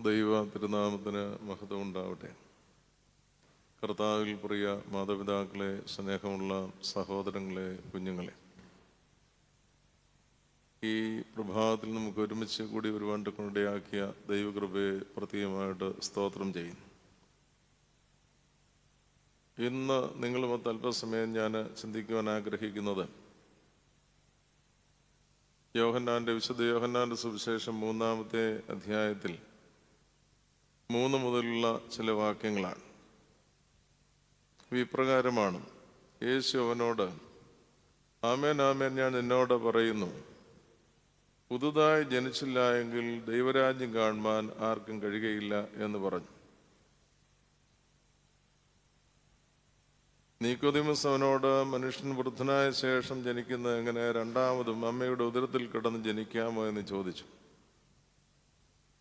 ദൈവ തിരുനാമത്തിന് മഹത്വം ഉണ്ടാവട്ടെ. കർത്താവിൽ പ്രിയ മാതാപിതാക്കളെ, സ്നേഹമുള്ള സഹോദരങ്ങളെ, കുഞ്ഞുങ്ങളെ, ഈ പ്രഭാതത്തിൽ നമുക്ക് ഒരുമിച്ച് കൂടി വരുവാൻ കൊണ്ടിടയാക്കിയ ദൈവകൃപയെ പ്രത്യേകമായിട്ട് സ്തോത്രം ചെയ്യുന്നു. ഇന്ന് നിങ്ങളുമൊത്ത് അല്പസമയം ഞാൻ ചിന്തിക്കുവാൻ ആഗ്രഹിക്കുന്നത് വിശുദ്ധ യോഹന്നാന്റെ സുവിശേഷം 3-ാമത്തെ അധ്യായത്തിൽ 3 മുതലുള്ള ചില വാക്യങ്ങളാണ്. ഇപ്രകാരമാണ്: യേശു അവനോട്, ആമേൻ ആമേൻ ഞാൻ നിന്നോട് പറയുന്നു, പുതുതായി ജനിച്ചില്ല എങ്കിൽ ദൈവരാജ്യം കാണുവാൻ ആർക്കും കഴിയുകയില്ല എന്ന് പറഞ്ഞു. നിക്കോദീമസ് അവനോട്, മനുഷ്യൻ വൃദ്ധനായ ശേഷം ജനിക്കുന്നത് എങ്ങനെ? രണ്ടാമതും അമ്മയുടെ ഉദരത്തിൽ കിടന്ന് ജനിക്കാമോ എന്ന് ചോദിച്ചു.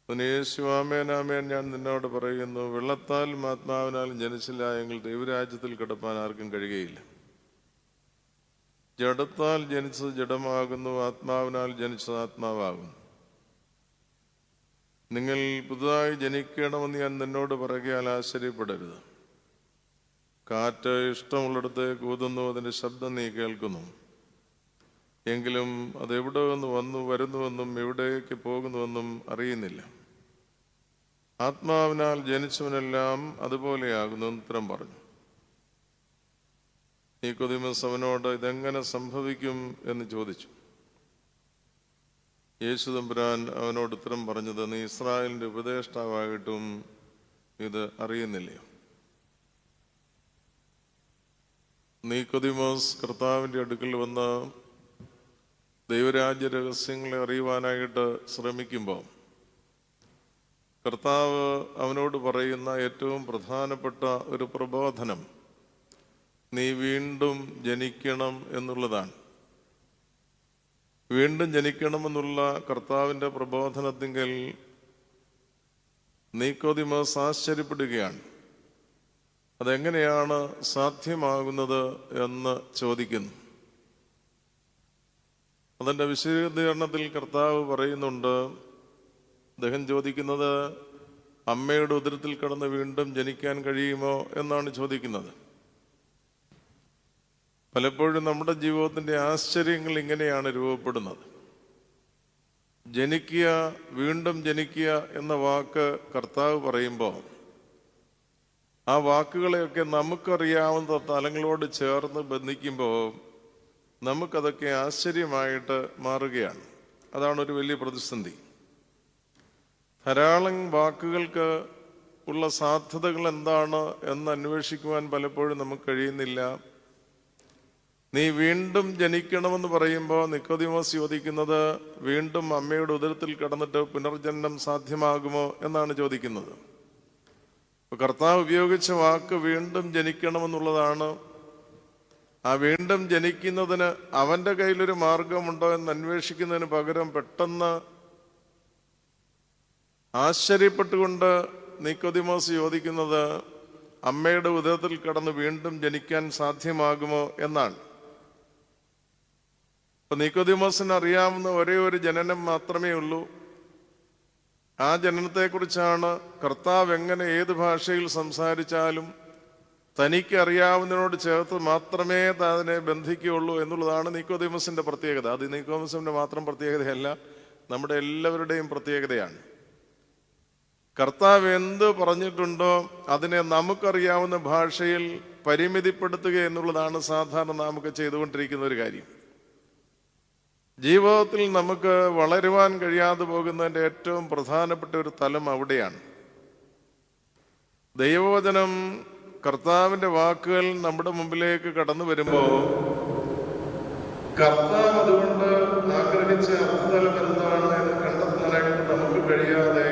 യേശു, ആമേൻ ആമേൻ ഞാൻ നിന്നോട് പറയുന്നു, വെള്ളത്താലും ആത്മാവിനാലും ജനിച്ചില്ല എങ്കിൽ ദൈവരാജ്യത്തിൽ കിടപ്പാൻ ആർക്കും കഴിയുകയില്ല. ജഡത്താൽ ജനിച്ചത് ജഡമാകുന്നു, ആത്മാവിനാൽ ജനിച്ചത് ആത്മാവാകുന്നു. നിങ്ങൾ പുതുതായി ജനിക്കണമെന്ന് ഞാൻ നിന്നോട് പറയുകയാൽ ആശ്ചര്യപ്പെടരുത്. കാറ്റ് ഇഷ്ടമുള്ളിടത്തേക്ക് ഊതുന്നു, അതിൻ്റെ ശബ്ദം നീ കേൾക്കുന്നു, എങ്കിലും അതെവിടെ നിന്ന് വരുന്നുവെന്നും എവിടേക്ക് പോകുന്നുവെന്നും അറിയുന്നില്ല. ആത്മാവിനാൽ ജനിച്ചവനെല്ലാം അതുപോലെയാകുന്നു എന്ന് ഉത്തരം പറഞ്ഞു. നിക്കോദീമസ് അവനോട്, ഇതെങ്ങനെ സംഭവിക്കും എന്ന് ചോദിച്ചു. യേശു തമ്പുരാൻ അവനോട് ഉത്തരം പറഞ്ഞത്, നീ ഇസ്രായേലിന്റെ ഉപദേഷ്ടാവായിട്ടും ഇത് അറിയുന്നില്ലയോ? നിക്കോദീമോസ് കർത്താവിന്റെ അടുക്കൽ വന്ന് ദൈവരാജ്യ രഹസ്യങ്ങളെ അറിയുവാനായിട്ട് ശ്രമിക്കുമ്പോൾ കർത്താവ് അവനോട് പറയുന്ന ഏറ്റവും പ്രധാനപ്പെട്ട ഒരു പ്രബോധനം നീ വീണ്ടും ജനിക്കണം എന്നുള്ളതാണ്. വീണ്ടും ജനിക്കണമെന്നുള്ള കർത്താവിൻ്റെ പ്രബോധനത്തിങ്കൽ നിക്കോദീമോസ് ആശ്ചര്യപ്പെടുകയാണ്. അതെങ്ങനെയാണ് സാധ്യമാകുന്നത് എന്ന് ചോദിക്കുന്നു. അതിൻ്റെ വിശദീകരണത്തിൽ കർത്താവ് പറയുന്നുണ്ട്. അദ്ദേഹം ചോദിക്കുന്നത്, അമ്മയുടെ ഉദരത്തിൽ കിടന്ന് വീണ്ടും ജനിക്കാൻ കഴിയുമോ എന്നാണ് ചോദിക്കുന്നത്. പലപ്പോഴും നമ്മുടെ ജീവിതത്തിൻ്റെ ആശ്ചര്യങ്ങൾ ഇങ്ങനെയാണ് രൂപപ്പെടുന്നത്. ജനിക്കുക, വീണ്ടും ജനിക്കുക എന്ന വാക്ക് കർത്താവ് പറയുമ്പോൾ ആ വാക്കുകളെയൊക്കെ നമുക്കറിയാവുന്ന തലങ്ങളോട് ചേർന്ന് ബന്ധിക്കുമ്പോൾ നമുക്കതൊക്കെ ആശ്ചര്യമായിട്ട് മാറുകയാണ്. അതാണ് ഒരു വലിയ പ്രതിസന്ധി. ധാരാളം വാക്കുകൾക്ക് ഉള്ള സാധ്യതകൾ എന്താണ് എന്ന് അന്വേഷിക്കുവാൻ പലപ്പോഴും നമുക്ക് കഴിയുന്നില്ല. നീ വീണ്ടും ജനിക്കണമെന്ന് പറയുമ്പോൾ നിക്കോദീമോസ് ചോദിക്കുന്നത്, വീണ്ടും അമ്മയുടെ ഉദരത്തിൽ കിടന്നിട്ട് പുനർജന്മം സാധ്യമാകുമോ എന്നാണ് ചോദിക്കുന്നത്. കർത്താവ് ഉപയോഗിച്ച വാക്ക് വീണ്ടും ജനിക്കണമെന്നുള്ളതാണ്. ആ വീണ്ടും ജനിക്കുന്നതിന് അവൻ്റെ കയ്യിലൊരു മാർഗമുണ്ടോ എന്ന് അന്വേഷിക്കുന്നതിന് പകരം പെട്ടെന്ന് ആശ്ചര്യപ്പെട്ടുകൊണ്ട് നിക്കോദീമോസ് ചോദിക്കുന്നത്, അമ്മയുടെ ഉദരത്തിൽ കിടന്ന് വീണ്ടും ജനിക്കാൻ സാധ്യമാകുമോ എന്നാണ്. അപ്പൊ നിക്കോദീമോസിന് അറിയാവുന്ന ഒരേ ഒരു ജനനം മാത്രമേ ഉള്ളൂ. ആ ജനനത്തെക്കുറിച്ചാണ് കർത്താവ് എങ്ങനെ ഏത് ഭാഷയിൽ സംസാരിച്ചാലും തനിക്ക് അറിയാവുന്നതിനോട് ചേർത്ത് മാത്രമേ അതിനെ ബന്ധിക്കുകയുള്ളൂ എന്നുള്ളതാണ് നിക്കോദീമസിന്റെ പ്രത്യേകത. അത് നിക്കോദീമസിന്റെ മാത്രം പ്രത്യേകതയല്ല, നമ്മുടെ എല്ലാവരുടെയും പ്രത്യേകതയാണ്. കർത്താവ് എന്ത് പറഞ്ഞിട്ടുണ്ടോ അതിനെ നമുക്കറിയാവുന്ന ഭാഷയിൽ പരിമിതിപ്പെടുത്തുക എന്നുള്ളതാണ് സാധാരണ നമുക്ക് ചെയ്തുകൊണ്ടിരിക്കുന്ന ഒരു കാര്യം. ജീവിതത്തിൽ നമുക്ക് വളരുവാൻ കഴിയാതെ പോകുന്നതിൻ്റെ ഏറ്റവും പ്രധാനപ്പെട്ട ഒരു തലം അവിടെയാണ്. ദൈവവചനം, കർത്താവിൻ്റെ വാക്കുകൾ നമ്മുടെ മുമ്പിലേക്ക് കടന്നു വരുമ്പോൾ കർത്താവ് അതുകൊണ്ട് ആഗ്രഹിച്ച അർത്ഥതലം എന്താണ് എന്ന് കണ്ടെത്താനായിട്ട് നമുക്ക് കഴിയാതെ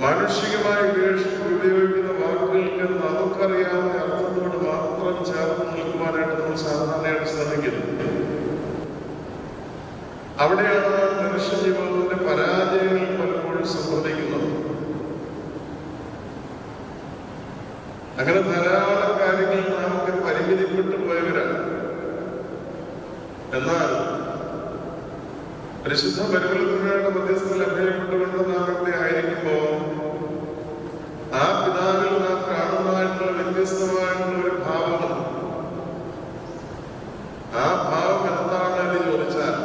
മാനുഷികമായി ഉപയോഗിക്കുന്ന വാക്കുകൾക്ക് നമുക്കറിയാവുന്ന അർത്ഥത്തോട് മാത്രം ചേർന്ന് നിൽക്കുവാനായിട്ട് നമ്മൾ സാധാരണയായിട്ട് ശ്രമിക്കുന്നു. അവിടെയാണ് മനുഷ്യ ജീവിതത്തിന്റെ പരാജയങ്ങൾ പലപ്പോഴും സംഭവിക്കുന്നത്. അങ്ങനെ ധാരാളം കാര്യങ്ങൾ നമുക്ക് പരിമിതിപ്പെട്ടു പോയവരാണ്. എന്നാൽ പരിശുദ്ധ പരിമളയുടെ മധ്യസ്ഥത്തിൽ അഭയപ്പെട്ടുകൊണ്ട് നാം ഇവിടെ ആയിരിക്കുമ്പോൾ ആ പിതാവിൽ നാം കാണുന്നതായിട്ടുള്ള വ്യത്യസ്തമായിട്ടുള്ള ഒരു ഭാവമുണ്ട്. ആ ഭാവം എന്താണ് എന്ന് ചോദിച്ചാൽ,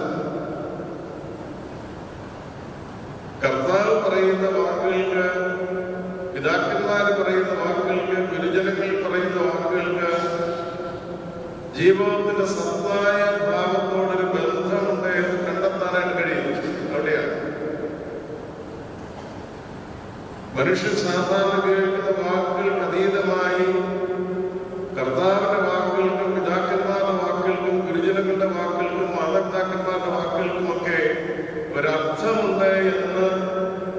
കർത്താവ് പറയുന്ന വാക്കുകൾക്ക്, പിതാക്കന്മാര് പറയുന്ന വാക്കുകൾക്ക്, ഗുരുജനങ്ങൾ പറയുന്ന വാക്കുകൾക്ക് ജീവിതത്തിന്റെ സത്തായ ഭാവത്തോടൊരു ബന്ധമുണ്ട് എന്ന് കണ്ടെത്താനായിട്ട് കഴിയും. അവിടെയാണ് മനുഷ്യൻ സാധാരണ ഉപയോഗിക്കുന്ന വാക്കുകൾക്ക് അതീതമായി കർത്താവിന്റെ വാക്കുകൾക്കും പിതാക്കന്മാരുടെ വാക്കുകൾക്കും ഗുരുജനങ്ങളുടെ വാക്കുകൾക്കും മാതാപിതാക്കന്മാരുടെ വാക്കുകൾക്കുമൊക്കെ ഒരർത്ഥമുണ്ട് എന്ന്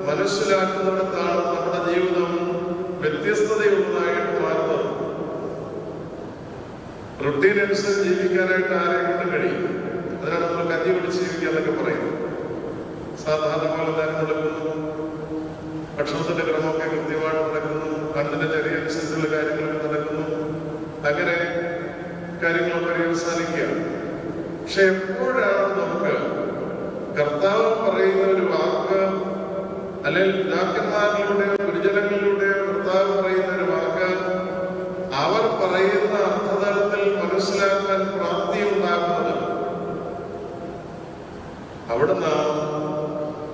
മനസ്സിലാക്കുന്നിടത്താണ് നമ്മുടെ ജീവിതം വ്യത്യസ്തതയുള്ളതായിട്ട് മാറുന്നത്. റൊട്ടീൻ അനുസരിച്ച് ജീവിക്കാനായിട്ട് ആരെ കൊണ്ടും കഴിയും. അതിനാണ് നമ്മൾ കഞ്ഞി പിടിച്ച് ജീവിക്കുക എന്നൊക്കെ പറയുന്നത്. സാധാരണ പോലെ നേരം നടക്കുന്നു, ഭക്ഷണത്തിന്റെ ക്രമമൊക്കെ കൃത്യമായിട്ട് നടക്കുന്നു, കണ്ണിന്റെ ചെറിയ അനുസരിച്ചുള്ള കാര്യങ്ങളൊക്കെ നടക്കുന്നു, അങ്ങനെ കാര്യങ്ങളൊക്കെ പര്യവസാനിക്കുകയാണ്. പക്ഷെ എപ്പോഴാണ് നമുക്ക് കർത്താവ് പറയുന്ന ഒരു വാക്ക്, അല്ലെങ്കിൽ പിതാക്കന്മാരിലൂടെയോ ഗുരുജനങ്ങളിലൂടെയോ കർത്താവ് പറയുന്ന ഒരു വാക്ക് അവർ പറയുന്ന അർത്ഥതലത്തിൽ മനസ്സിലാക്കാൻ പ്രാപ്തിയുണ്ടാകുന്നത്, അവിടെ നാം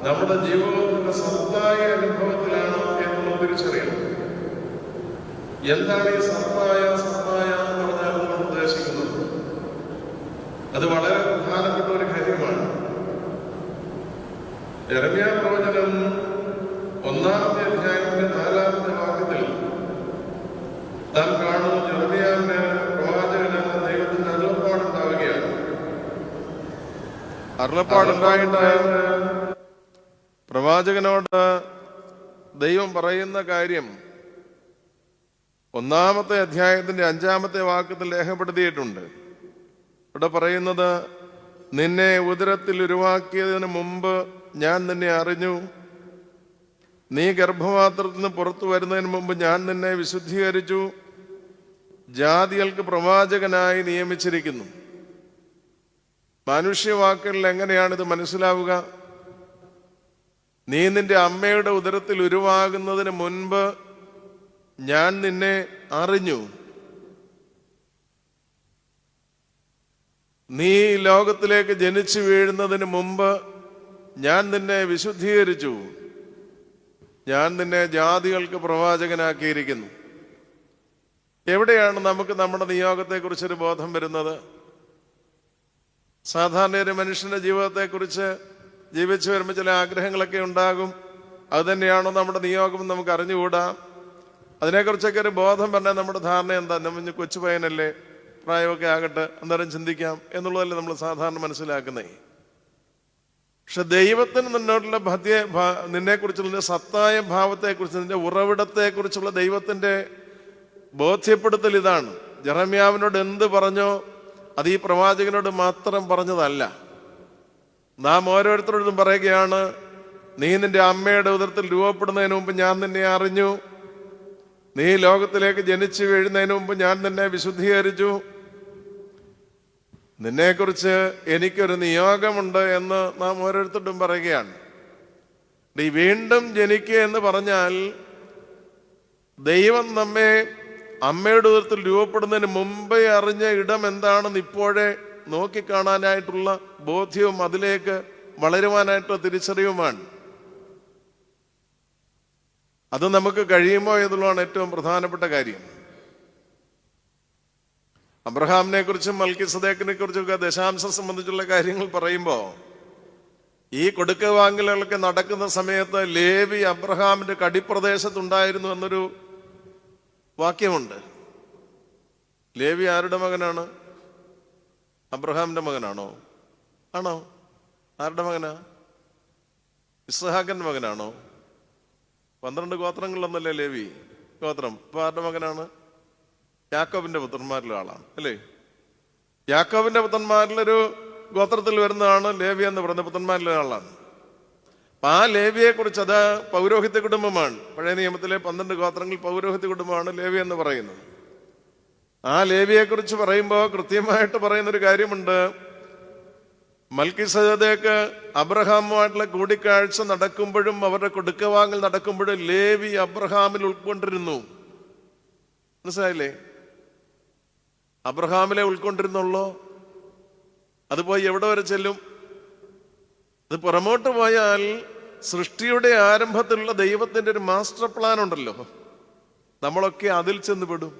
നമ്മുടെ ജീവിതത്തിന്റെ സത്തായ അനുഭവത്തിലാണ് എന്നുള്ളത് തിരിച്ചറിയണം. എന്താണ് ഈ സത്തായ എന്ന് പറഞ്ഞാൽ നമ്മൾ ഉദ്ദേശിക്കുന്നത്? അത് വളരെ പ്രധാനപ്പെട്ട ഒരു കാര്യമാണ്. യെരമ്യാ പ്രവചനം 1-ാമത്തെ അധ്യായത്തിന്റെ 4-ാമത്തെ വാക്യത്തിൽ നാം കാണുന്നു, യെരമ്യാവിന് പ്രവാചകന് ദൈവത്തിന്റെ അരുളപ്പാടുണ്ടാവുകയാണ്. അരുളപ്പാടുണ്ടായിട്ട് പ്രവാചകനോട് ദൈവം പറയുന്ന കാര്യം 1-ാമത്തെ അധ്യായത്തിന്റെ 5-ാമത്തെ വാക്യത്തിൽ രേഖപ്പെടുത്തിയിട്ടുണ്ട്. ഇവിടെ പറയുന്നത്, നിന്നെ ഉദരത്തിൽ ഉരുവാക്കിയതിന് മുമ്പ് ഞാൻ നിന്നെ അറിഞ്ഞു, നീ ഗർഭപാത്രത്തിൽ നിന്ന് പുറത്തു വരുന്നതിന് മുമ്പ് ഞാൻ നിന്നെ വിശുദ്ധീകരിച്ചു, ജാതികൾക്ക് പ്രവാചകനായി നിയമിച്ചിരിക്കുന്നു. മനുഷ്യവാക്കുകളിൽ എങ്ങനെയാണിത് മനസ്സിലാവുക? നീ നിന്റെ അമ്മയുടെ ഉദരത്തിൽ ഉരുവാകുന്നതിന് മുൻപ് ഞാൻ നിന്നെ അറിഞ്ഞു, നീ ലോകത്തിലേക്ക് ജനിച്ചു വീഴുന്നതിന് മുമ്പ് ഞാൻ നിന്നെ വിശുദ്ധീകരിച്ചു, ഞാൻ നിന്നെ ജാതികൾക്ക് പ്രവാചകനാക്കിയിരിക്കുന്നു. എവിടെയാണ് നമുക്ക് നമ്മുടെ നിയോഗത്തെക്കുറിച്ചൊരു ബോധം വരുന്നത്? സാധാരണ ഒരു മനുഷ്യന്റെ ജീവിതത്തെക്കുറിച്ച് ജീവിച്ചു വരുമ്പോൾ ചില ആഗ്രഹങ്ങളൊക്കെ ഉണ്ടാകും. അതുതന്നെയാണോ നമ്മുടെ നിയോഗം നമുക്ക് അറിഞ്ഞുകൂടാ. അതിനെക്കുറിച്ചൊക്കെ ഒരു ബോധം പറഞ്ഞാൽ നമ്മുടെ ധാരണ എന്താ? നമ്മൾ കൊച്ചു പയ്യനല്ലേ, പ്രായമൊക്കെ ആകട്ടെ, അന്നേരം ചിന്തിക്കാം എന്നുള്ളതല്ലേ നമ്മൾ സാധാരണ മനസ്സിലാക്കുന്നേ. പക്ഷെ ദൈവത്തിന് നിന്നോടുള്ള നിന്നെക്കുറിച്ചുള്ള സത്തായ ഭാവത്തെക്കുറിച്ച്, നിന്റെ ഉറവിടത്തെക്കുറിച്ചുള്ള ദൈവത്തിന്റെ ബോധ്യപ്പെടുത്തൽ ഇതാണ്. യെരമ്യാവിനോട് എന്ത് പറഞ്ഞോ അത് ഈ പ്രവാചകനോട് മാത്രം പറഞ്ഞതല്ല. നാം ഓരോരുത്തരോടും പറയുകയാണ്, നീ നിന്റെ അമ്മയുടെ ഉദരത്തിൽ രൂപപ്പെടുന്നതിന് മുമ്പ് ഞാൻ നിന്നെ അറിഞ്ഞു, നീ ലോകത്തിലേക്ക് ജനിച്ചു വീഴുന്നതിന് മുമ്പ് ഞാൻ നിന്നെ വിശുദ്ധീകരിച്ചു, നിന്നെക്കുറിച്ച് എനിക്കൊരു നിയോഗമുണ്ട് എന്ന് നാം ഓരോരുത്തരോടും പറയുകയാണ്. നീ വീണ്ടും ജനിക്കുക എന്ന് പറഞ്ഞാൽ ദൈവം നമ്മെ അമ്മയുടെ ഉദരത്തിൽ രൂപപ്പെടുന്നതിന് മുമ്പേ അറിഞ്ഞ ഇടം എന്താണെന്ന് ഇപ്പോഴേ നോക്കിക്കാണാനായിട്ടുള്ള ബോധ്യവും അതിലേക്ക് വളരുവാനായിട്ടുള്ള തിരിച്ചറിവുമാണ്. അത് നമുക്ക് കഴിയുമോ എന്നുള്ളതാണ് ഏറ്റവും പ്രധാനപ്പെട്ട കാര്യം. അബ്രഹാമിനെ കുറിച്ചും മൽക്കിസദേക്കിനെ കുറിച്ചൊക്കെ ദശാംശം സംബന്ധിച്ചുള്ള കാര്യങ്ങൾ പറയുമ്പോൾ ഈ കൊടുക്ക വാങ്ങലുകളൊക്കെ നടക്കുന്ന സമയത്ത് ലേവി അബ്രഹാമിന്റെ കടിപ്രദേശത്തുണ്ടായിരുന്നു എന്നൊരു വാക്യമുണ്ട്. ലേവി ആരുടെ മകനാണ്? അബ്രഹാമിന്റെ മകനാണോ? ആണോ? ആരുടെ മകനാ? ഇസ്ഹാക്കിന്റെ മകനാണോ? 12 ഗോത്രങ്ങളിലൊന്നല്ലേ ലേവി ഗോത്രം. ഇപ്പൊ ആരുടെ മകനാണ്? യാക്കോബിന്റെ പുത്രന്മാരിലെ ആളാണ് അല്ലേ? യാക്കോബിന്റെ പുത്രന്മാരിലൊരു ഗോത്രത്തിൽ വരുന്നതാണ് ലേവി എന്ന് പറയുന്ന പുത്രന്മാരിലെ ആളാണ്. അപ്പൊ ആ ലേവിയെ കുറിച്ച്, അത് പൗരോഹിത്യ കുടുംബമാണ്. പഴയ നിയമത്തിലെ 12 ഗോത്രങ്ങൾ പൗരോഹിത്യ കുടുംബമാണ് ലേവി എന്ന് പറയുന്നത്. ആ ലേവിയെ കുറിച്ച് പറയുമ്പോൾ കൃത്യമായിട്ട് പറയുന്നൊരു കാര്യമുണ്ട്. മൽക്കീസേദെക്ക് അബ്രഹാമുമായിട്ടുള്ള കൂടിക്കാഴ്ച നടക്കുമ്പോഴും അവരുടെ കൊടുക്കവാങ്ങൽ നടക്കുമ്പോഴും ലേവി അബ്രഹാമിൽ ഉൾക്കൊണ്ടിരുന്നു. മനസ്സിലായില്ലേ? അബ്രഹാമിലെ ഉൾക്കൊണ്ടിരുന്നുള്ളോ? അത് പോയി എവിടെ വരെ ചെല്ലും? അത് പുറമോട്ട് പോയാൽ സൃഷ്ടിയുടെ ആരംഭത്തിലുള്ള ദൈവത്തിന്റെ ഒരു മാസ്റ്റർ പ്ലാൻ ഉണ്ടല്ലോ, നമ്മളൊക്കെ അതിൽ ചെന്ന് പെടും.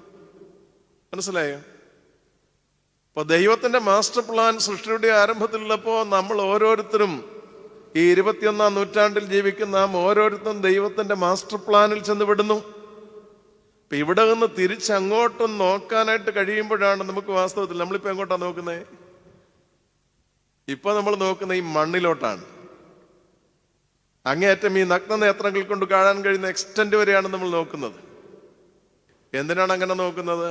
മനസ്സിലായോ? അപ്പൊ ദൈവത്തിന്റെ മാസ്റ്റർ പ്ലാൻ സൃഷ്ടിയുടെ ആരംഭത്തിലുള്ളപ്പോ നമ്മൾ ഓരോരുത്തരും ഈ 21-ാം നൂറ്റാണ്ടിൽ ജീവിക്കുന്ന നാം ഓരോരുത്തരും ദൈവത്തിന്റെ മാസ്റ്റർ പ്ലാനിൽ ചെന്ന് വിടുന്നു. അപ്പൊ ഇവിടെ നിന്ന് തിരിച്ചങ്ങോട്ടും നോക്കാനായിട്ട് കഴിയുമ്പോഴാണ് നമുക്ക് വാസ്തവത്തിൽ നമ്മളിപ്പോ എങ്ങോട്ടാ നോക്കുന്നത്? ഇപ്പൊ നമ്മൾ നോക്കുന്ന ഈ മണ്ണിലോട്ടാണ്. അങ്ങേയറ്റം ഈ നഗ്നനേത്രങ്ങൾ കൊണ്ട് കാണാൻ കഴിയുന്ന എക്സ്റ്റന്റ് വരെയാണ് നമ്മൾ നോക്കുന്നത്. എന്തിനാണ് അങ്ങനെ നോക്കുന്നത്?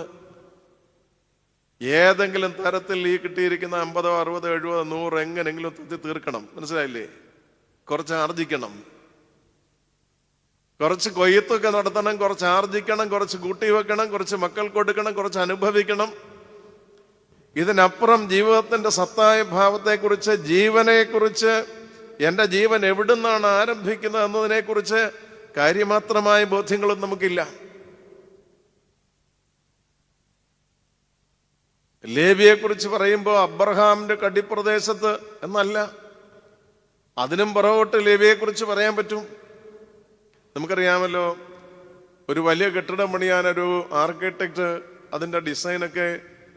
ഏതെങ്കിലും തരത്തിൽ ഈ കിട്ടിയിരിക്കുന്ന 50, 60, 70, 100 എങ്ങനെങ്കിലും തീർക്കണം. മനസ്സിലായില്ലേ? കുറച്ച് ആർജിക്കണം, കുറച്ച് കൊയ്ത്തൊക്കെ നടത്തണം, കുറച്ച് ആർജിക്കണം, കുറച്ച് കൂട്ടി വെക്കണം, കുറച്ച് മക്കൾ കൊടുക്കണം, കുറച്ച് അനുഭവിക്കണം. ഇതിനപ്പുറം ജീവിതത്തിന്റെ സത്തായ ഭാവത്തെക്കുറിച്ച്, ജീവനെക്കുറിച്ച്, എൻ്റെ ജീവൻ എവിടുന്നാണ് ആരംഭിക്കുന്നത് എന്നതിനെക്കുറിച്ച് കാര്യമാത്രമായ ബോധ്യങ്ങളൊന്നും നമുക്കില്ല. ലേവിയെ കുറിച്ച് പറയുമ്പോൾ അബ്രഹാമിന്റെ കടിപ്രദേശത്ത് എന്നല്ല, അതിനും പുറകോട്ട് ലേവിയെ കുറിച്ച് പറയാൻ പറ്റും. നമുക്കറിയാമല്ലോ, ഒരു വലിയ കെട്ടിടം പണിയാനൊരു ആർക്കിടെക്ട് അതിൻ്റെ ഡിസൈനൊക്കെ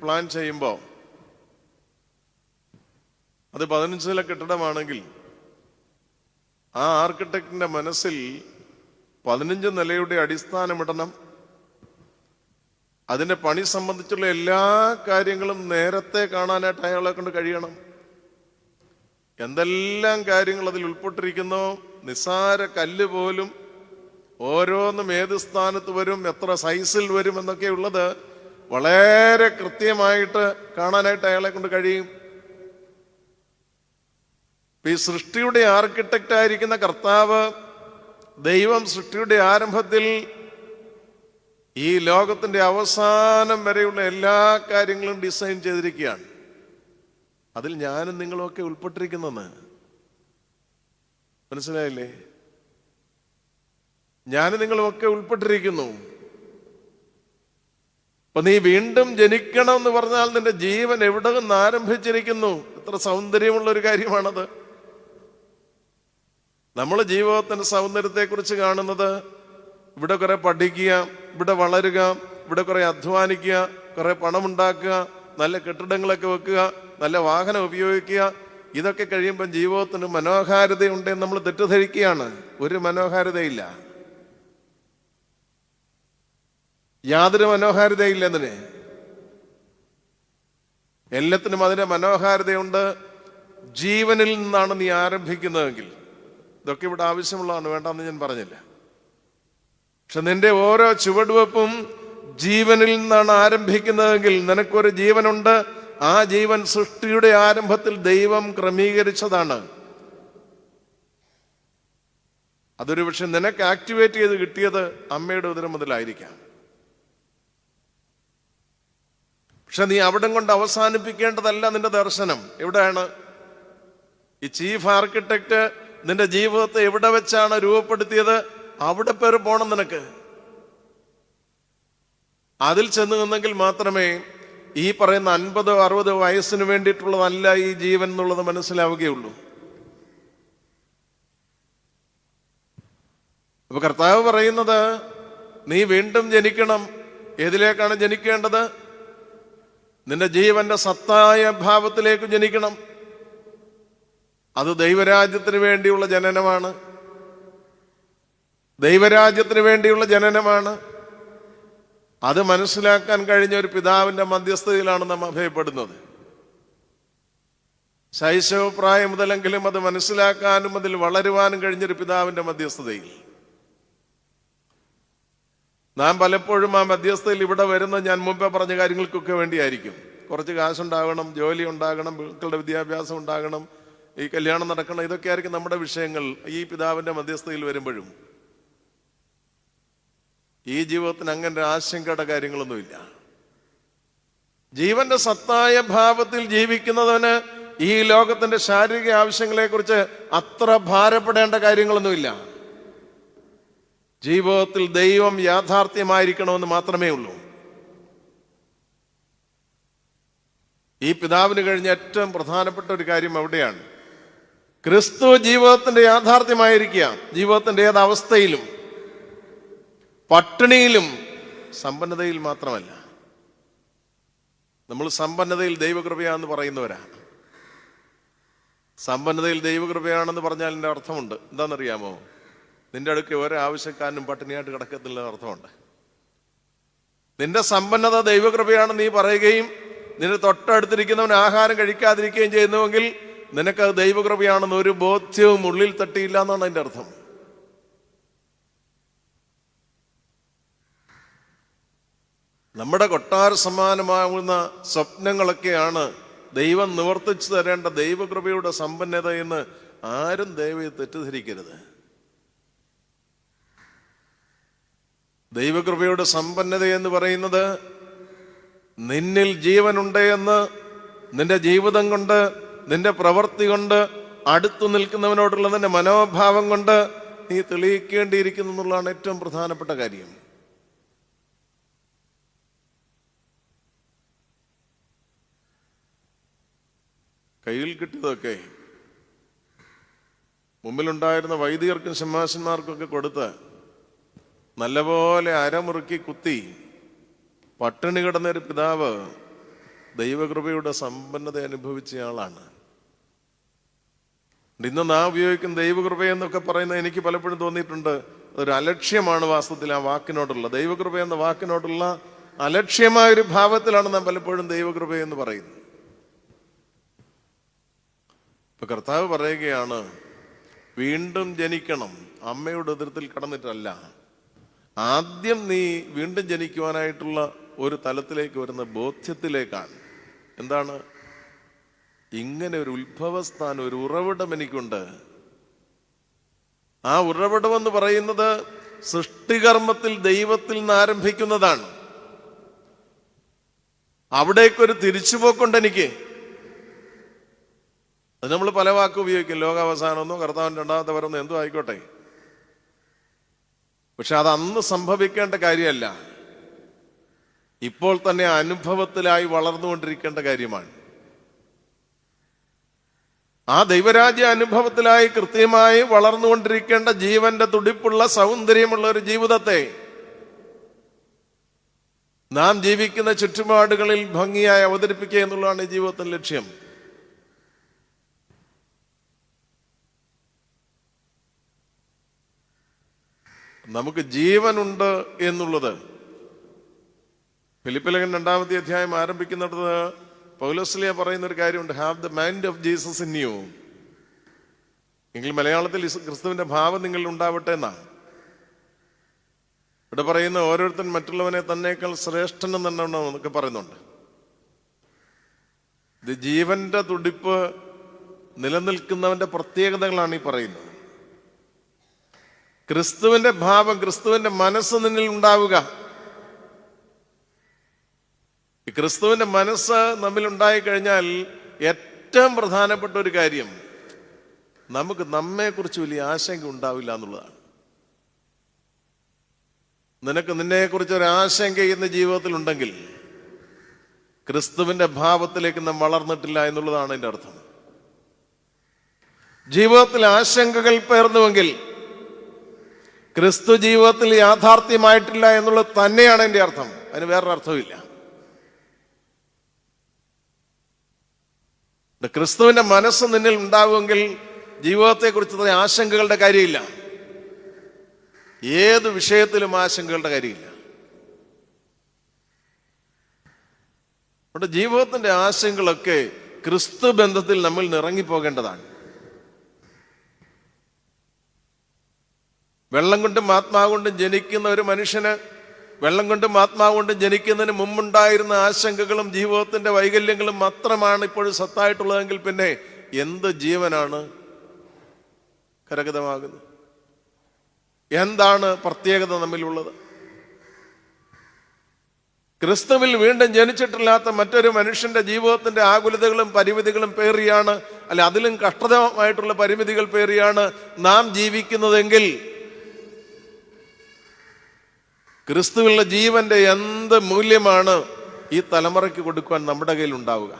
പ്ലാൻ ചെയ്യുമ്പോൾ അത് 15 നില കെട്ടിടമാണെങ്കിൽ ആ ആർക്കിടെക്റ്റിന്റെ മനസ്സിൽ 15 നിലയുടെ അടിസ്ഥാനമിടണം. അതിന്റെ പണി സംബന്ധിച്ചുള്ള എല്ലാ കാര്യങ്ങളും നേരത്തെ കാണാനായിട്ട് അയാളെ കൊണ്ട് കഴിയണം. എന്തെല്ലാം കാര്യങ്ങൾ അതിൽ ഉൾപ്പെട്ടിരിക്കുന്നോ, നിസ്സാര കല്ല് പോലും ഓരോന്നും ഏത് സ്ഥാനത്ത് വരും, എത്ര സൈസിൽ വരും എന്നൊക്കെ ഉള്ളത് വളരെ കൃത്യമായിട്ട് കാണാനായിട്ട് അയാളെ കൊണ്ട് കഴിയും. ഈ സൃഷ്ടിയുടെ ആർക്കിടെക്റ്റ് ആയിരിക്കുന്ന കർത്താവ്, ദൈവം സൃഷ്ടിയുടെ ആരംഭത്തിൽ ഈ ലോകത്തിന്റെ അവസാനം വരെയുള്ള എല്ലാ കാര്യങ്ങളും ഡിസൈൻ ചെയ്തിരിക്കുകയാണ്. അതിൽ ഞാനും നിങ്ങളുമൊക്കെ ഉൾപ്പെട്ടിരിക്കുന്നെന്ന് മനസ്സിലായില്ലേ? ഞാനും നിങ്ങളുമൊക്കെ ഉൾപ്പെട്ടിരിക്കുന്നു. അപ്പൊ നീ വീണ്ടും ജനിക്കണം എന്ന് പറഞ്ഞാൽ നിന്റെ ജീവൻ എവിടെ നിന്ന് ആരംഭിച്ചിരിക്കുന്നു? എത്ര സൗന്ദര്യമുള്ള ഒരു കാര്യമാണത്. നമ്മൾ ജീവിതത്തിന്റെ സൗന്ദര്യത്തെക്കുറിച്ച് കാണുന്നത് ഇവിടെ കുറെ പഠിക്കുക, ഇവിടെ വളരുക, ഇവിടെ കുറെ അധ്വാനിക്കുക, കുറെ പണമുണ്ടാക്കുക, നല്ല കെട്ടിടങ്ങളൊക്കെ വെക്കുക, നല്ല വാഹനം ഉപയോഗിക്കുക. ഇതൊക്കെ കഴിയുമ്പോൾ ജീവിതത്തിന് മനോഹാരിതയുണ്ടെന്ന് നമ്മൾ തെറ്റിദ്ധരിക്കുകയാണ്. ഒരു മനോഹാരിതയില്ല, യാതൊരു മനോഹാരിതയില്ലെന്നതിന്. എല്ലാത്തിനും അതിന്റെ മനോഹാരിതയുണ്ട്. ജീവനിൽ നിന്നാണ് നീ ആരംഭിക്കുന്നതെങ്കിൽ, ഇതൊക്കെ ഇവിടെ ആവശ്യമുള്ളതാണ്, വേണ്ടെന്ന് ഞാൻ പറഞ്ഞില്ല. പക്ഷെ നിന്റെ ഓരോ ചുവടുവെപ്പും ജീവനിൽ നിന്നാണ് ആരംഭിക്കുന്നതെങ്കിൽ നിനക്കൊരു ജീവനുണ്ട്. ആ ജീവൻ സൃഷ്ടിയുടെ ആരംഭത്തിൽ ദൈവം ക്രമീകരിച്ചതാണ്. അതൊരു പക്ഷെ നിനക്ക് ആക്ടിവേറ്റ് ചെയ്ത് കിട്ടിയത് അമ്മയുടെ ഉദരം മുതലായിരിക്കാം. പക്ഷെ നീ അവിടം കൊണ്ട് അവസാനിപ്പിക്കേണ്ടതല്ല നിന്റെ ദർശനം. എവിടെയാണ് ഈ ചീഫ് ആർക്കിടെക്ട് നിന്റെ ജീവിതത്തെ എവിടെ വെച്ചാണ് രൂപപ്പെടുത്തിയത്? അവിടെ പേര് പോണം നിനക്ക്. അതിൽ ചെന്ന് നിന്നെങ്കിൽ മാത്രമേ ഈ പറയുന്ന 50, 60 വയസ്സിന് വേണ്ടിയിട്ടുള്ളതല്ല ഈ ജീവൻ എന്നുള്ളത് മനസ്സിലാവുകയുള്ളൂ. അപ്പൊ കർത്താവ് പറയുന്നത് നീ വീണ്ടും ജനിക്കണം. ഏതിലേക്കാണ് ജനിക്കേണ്ടത്? നിന്റെ ജീവന്റെ സത്തായ ഭാവത്തിലേക്ക് ജനിക്കണം. അത് ദൈവരാജ്യത്തിന് വേണ്ടിയുള്ള ജനനമാണ്. ദൈവരാജ്യത്തിന് വേണ്ടിയുള്ള ജനനമാണ്. അത് മനസ്സിലാക്കാൻ കഴിഞ്ഞ ഒരു പിതാവിന്റെ മധ്യസ്ഥതയിലാണ് നാം അഭയപ്പെടുന്നത്. ശൈശവപ്രായം മുതലെങ്കിലും അത് മനസ്സിലാക്കാനും അതിൽ വളരുവാനും കഴിഞ്ഞൊരു പിതാവിന്റെ മധ്യസ്ഥതയിൽ. നാം പലപ്പോഴും ആ മധ്യസ്ഥതയിൽ ഇവിടെ വരുന്ന ഞാൻ മുമ്പേ പറഞ്ഞ കാര്യങ്ങൾക്കൊക്കെ വേണ്ടിയായിരിക്കും. കുറച്ച് കാശുണ്ടാകണം, ജോലി ഉണ്ടാകണം, മക്കളുടെ വിദ്യാഭ്യാസം ഉണ്ടാകണം, ഈ കല്യാണം നടക്കണം, ഇതൊക്കെ ആയിരിക്കും നമ്മുടെ വിഷയങ്ങൾ. ഈ പിതാവിന്റെ മധ്യസ്ഥതയിൽ വരുമ്പോഴും ഈ ജീവിതത്തിന് അങ്ങനെ ആശങ്കയുടെ കാര്യങ്ങളൊന്നുമില്ല. ജീവന്റെ സത്തായ ഭാവത്തിൽ ജീവിക്കുന്നവന് ഈ ലോകത്തിന്റെ ശാരീരിക ആവശ്യങ്ങളെക്കുറിച്ച് അത്ര ഭാരപ്പെടേണ്ട കാര്യങ്ങളൊന്നുമില്ല. ജീവിതത്തിൽ ദൈവം യാഥാർത്ഥ്യമായിരിക്കണമെന്ന് മാത്രമേ ഉള്ളൂ. ഈ പിതാവിന് കഴിഞ്ഞ ഏറ്റവും പ്രധാനപ്പെട്ട ഒരു കാര്യം അവിടെയാണ്. ക്രിസ്തു ജീവിതത്തിന്റെ യാഥാർത്ഥ്യമായിരിക്കുക. ജീവിതത്തിന്റെ ഏതവസ്ഥയിലും, പട്ടിണിയിലും, സമ്പന്നതയിൽ മാത്രമല്ല. നമ്മൾ സമ്പന്നതയിൽ ദൈവകൃപയാണെന്ന് പറയുന്നവരാണ്. സമ്പന്നതയിൽ ദൈവകൃപയാണെന്ന് പറഞ്ഞാൽ എൻ്റെ അർത്ഥമുണ്ട്. എന്താണെന്നറിയാമോ? നിന്റെ അടുക്ക് ഓരോ ആവശ്യക്കാരനും പട്ടിണിയായിട്ട് കിടക്കത്തില്ല അർത്ഥമുണ്ട്. നിന്റെ സമ്പന്നത ദൈവകൃപയാണെന്ന് നീ പറയുകയും നിന്റെ തൊട്ടടുത്തിരിക്കുന്നവൻ ആഹാരം കഴിക്കാതിരിക്കുകയും ചെയ്യുന്നുവെങ്കിൽ നിനക്കത് ദൈവകൃപയാണെന്ന് ഒരു ബോധ്യവും ഉള്ളിൽ തട്ടിയില്ല എന്നാണ് അതിൻ്റെ അർത്ഥം. നമ്മുടെ കൊട്ടാര സമാനമാകുന്ന സ്വപ്നങ്ങളൊക്കെയാണ് ദൈവം നിവർത്തിച്ചു തരേണ്ട ദൈവകൃപയുടെ സമ്പന്നത എന്ന് ആരും ദയവായി തെറ്റിദ്ധരിക്കരുത്. ദൈവകൃപയുടെ സമ്പന്നത എന്ന് പറയുന്നത് നിന്നിൽ ജീവനുണ്ട് എന്ന് നിന്റെ ജീവിതം കൊണ്ട്, നിന്റെ പ്രവൃത്തി കൊണ്ട്, അടുത്തു നിൽക്കുന്നവനോടുള്ള നിന്റെ മനോഭാവം കൊണ്ട് നീ തെളിയിക്കേണ്ടിയിരിക്കുന്നു എന്നുള്ളതാണ് ഏറ്റവും പ്രധാനപ്പെട്ട കാര്യം. കയ്യിൽ കിട്ടിയതൊക്കെ മുമ്പിലുണ്ടായിരുന്ന വൈദികർക്കും ശമ്മാശന്മാർക്കൊക്കെ കൊടുത്ത് നല്ലപോലെ അരമുറുക്കി കുത്തി പട്ടിണി കിടന്നൊരു പിതാവ് ദൈവകൃപയുടെ സമ്പന്നത അനുഭവിച്ചയാളാണ്. ഇന്ന് നാം ഉപയോഗിക്കുന്ന ദൈവകൃപ എന്നൊക്കെ പറയുന്നത് എനിക്ക് പലപ്പോഴും തോന്നിയിട്ടുണ്ട് അതൊരു അലക്ഷ്യമാണ്. വാസ്തവത്തിൽ ആ വാക്കിനോടുള്ള, ദൈവകൃപ എന്ന വാക്കിനോടുള്ള അലക്ഷ്യമായൊരു ഭാവത്തിലാണ് നാം പലപ്പോഴും ദൈവകൃപ എന്ന് പറയുന്നത്. ഇപ്പൊ കർത്താവ് പറയുകയാണ്, വീണ്ടും ജനിക്കണം. അമ്മയുടെ ഉദരത്തിൽ കടന്നിട്ടല്ല, ആദ്യം നീ വീണ്ടും ജനിക്കുവാനായിട്ടുള്ള ഒരു തലത്തിലേക്ക് വരുന്ന ബോധ്യത്തിലേക്കാണ്. എന്താണ്? ഇങ്ങനെ ഒരു ഉത്ഭവസ്ഥാനം, ഒരു ഉറവിടം എനിക്കുണ്ട്. ആ ഉറവിടമെന്ന് പറയുന്നത് സൃഷ്ടികർമ്മത്തിൽ ദൈവത്തിൽ നിന്ന് ആരംഭിക്കുന്നതാണ്. അവിടേക്കൊരു തിരിച്ചുപോക്കുണ്ട് എനിക്ക്. അത് നമ്മൾ പല വാക്കും ഉപയോഗിക്കും. ലോകാവസാനമെന്നോ കർത്താവിൻ്റെ രണ്ടാമത്തെ വരവെന്നോ എന്തോ ആയിക്കോട്ടെ. പക്ഷെ അത് അന്ന് സംഭവിക്കേണ്ട കാര്യമല്ല, ഇപ്പോൾ തന്നെ അനുഭവത്തിലായി വളർന്നുകൊണ്ടിരിക്കേണ്ട കാര്യമാണ്. ആ ദൈവരാജ്യ അനുഭവത്തിലായി കൃത്യമായി വളർന്നുകൊണ്ടിരിക്കേണ്ട ജീവന്റെ തുടിപ്പുള്ള സൗന്ദര്യമുള്ള ഒരു ജീവിതത്തെ നാം ജീവിക്കുന്ന ചുറ്റുപാടുകളിൽ ഭംഗിയായി അവതരിപ്പിക്കുക എന്നുള്ളതാണ് ഈ ജീവിതത്തിന്റെ ലക്ഷ്യം. നമുക്ക് ജീവനുണ്ട് എന്നുള്ളത് ഫിലിപ്പിലേഖൻ 2-ാമത്തെ അധ്യായം ആരംഭിക്കുന്നിടത്ത് പൗലോസ്ലീഹ പറയുന്ന ഒരു കാര്യമുണ്ട്, have the mind of Jesus in you. എങ്കിൽ മലയാളത്തിൽ ക്രിസ്തുവിന്റെ ഭാവം നിങ്ങളിൽ ഉണ്ടാവട്ടെ എന്നാണ്. ഇവിടെ പറയുന്ന ഓരോരുത്തൻ മറ്റുള്ളവനെ തന്നേക്കാൾ ശ്രേഷ്ഠനെന്നൊക്കെ പറയുന്നുണ്ട്. ഇത് ജീവന്റെ തുടിപ്പ് നിലനിൽക്കുന്നവന്റെ പ്രത്യേകതകളാണ് ഈ പറയുന്നത്. ക്രിസ്തുവിന്റെ ഭാവം, ക്രിസ്തുവിന്റെ മനസ്സ് നിന്നിൽ ഉണ്ടാവുക. ഈ ക്രിസ്തുവിന്റെ മനസ്സ് നമ്മിൽ ഉണ്ടായിക്കഴിഞ്ഞാൽ ഏറ്റവും പ്രധാനപ്പെട്ട ഒരു കാര്യം, നമുക്ക് നമ്മെക്കുറിച്ച് വലിയ ആശങ്ക ഉണ്ടാവില്ല എന്നുള്ളതാണ്. നിനക്ക് നിന്നെക്കുറിച്ച് ഒരു ആശങ്ക ഇന്ന് ജീവിതത്തിൽ ഉണ്ടെങ്കിൽ ക്രിസ്തുവിന്റെ ഭാവത്തിലേക്ക് നാം വളർന്നിട്ടില്ല എന്നുള്ളതാണ് അതിൻ്റെ അർത്ഥം. ജീവിതത്തിൽ ആശങ്കകൾ പേർന്നുവെങ്കിൽ ക്രിസ്തു ജീവിതത്തിൽ യാഥാർത്ഥ്യമായിട്ടില്ല എന്നുള്ളത് തന്നെയാണ് എൻ്റെ അർത്ഥം. അതിന് വേറൊരർത്ഥമില്ല. ക്രിസ്തുവിന്റെ മനസ്സ് നിന്നിൽ ഉണ്ടാവുമെങ്കിൽ ജീവിതത്തെക്കുറിച്ച് ആശങ്കകളുടെ കാര്യമില്ല. ഏത് വിഷയത്തിലും ആശങ്കകളുടെ കാര്യമില്ല. നമ്മുടെ ജീവിതത്തിന്റെ ആശങ്കകളൊക്കെ ക്രിസ്തു ബന്ധത്തിൽ നമ്മൾ ഇറങ്ങിപ്പോകേണ്ടതാണ്. വെള്ളം കൊണ്ടും ആത്മാവ് കൊണ്ടും ജനിക്കുന്ന ഒരു മനുഷ്യന് വെള്ളം കൊണ്ടും ആത്മാവ് കൊണ്ടും ജനിക്കുന്നതിന് മുമ്പുണ്ടായിരുന്ന ആശങ്കകളും ജീവിതത്തിന്റെ വൈകല്യങ്ങളും മാത്രമാണ് ഇപ്പോഴും സത്തായിട്ടുള്ളതെങ്കിൽ പിന്നെ എന്ത് ജീവനാണ് കരഗതമാകുന്നത്? എന്താണ് പ്രത്യേകത നമ്മിലുള്ളത്? ക്രിസ്തുവിൽ വീണ്ടും ജനിച്ചിട്ടില്ലാത്ത മറ്റൊരു മനുഷ്യന്റെ ജീവിതത്തിന്റെ ആകുലതകളും പരിമിതികളും പേറിയാണ്, അല്ല അതിലും കഷ്ടതമായിട്ടുള്ള പരിമിതികൾ പേറിയാണ് നാം ജീവിക്കുന്നതെങ്കിൽ ക്രിസ്തുവിലുള്ള ജീവന്റെ എന്ത് മൂല്യമാണ് ഈ തലമുറയ്ക്ക് കൊടുക്കുവാൻ നമ്മുടെ കയ്യിൽ ഉണ്ടാവുക?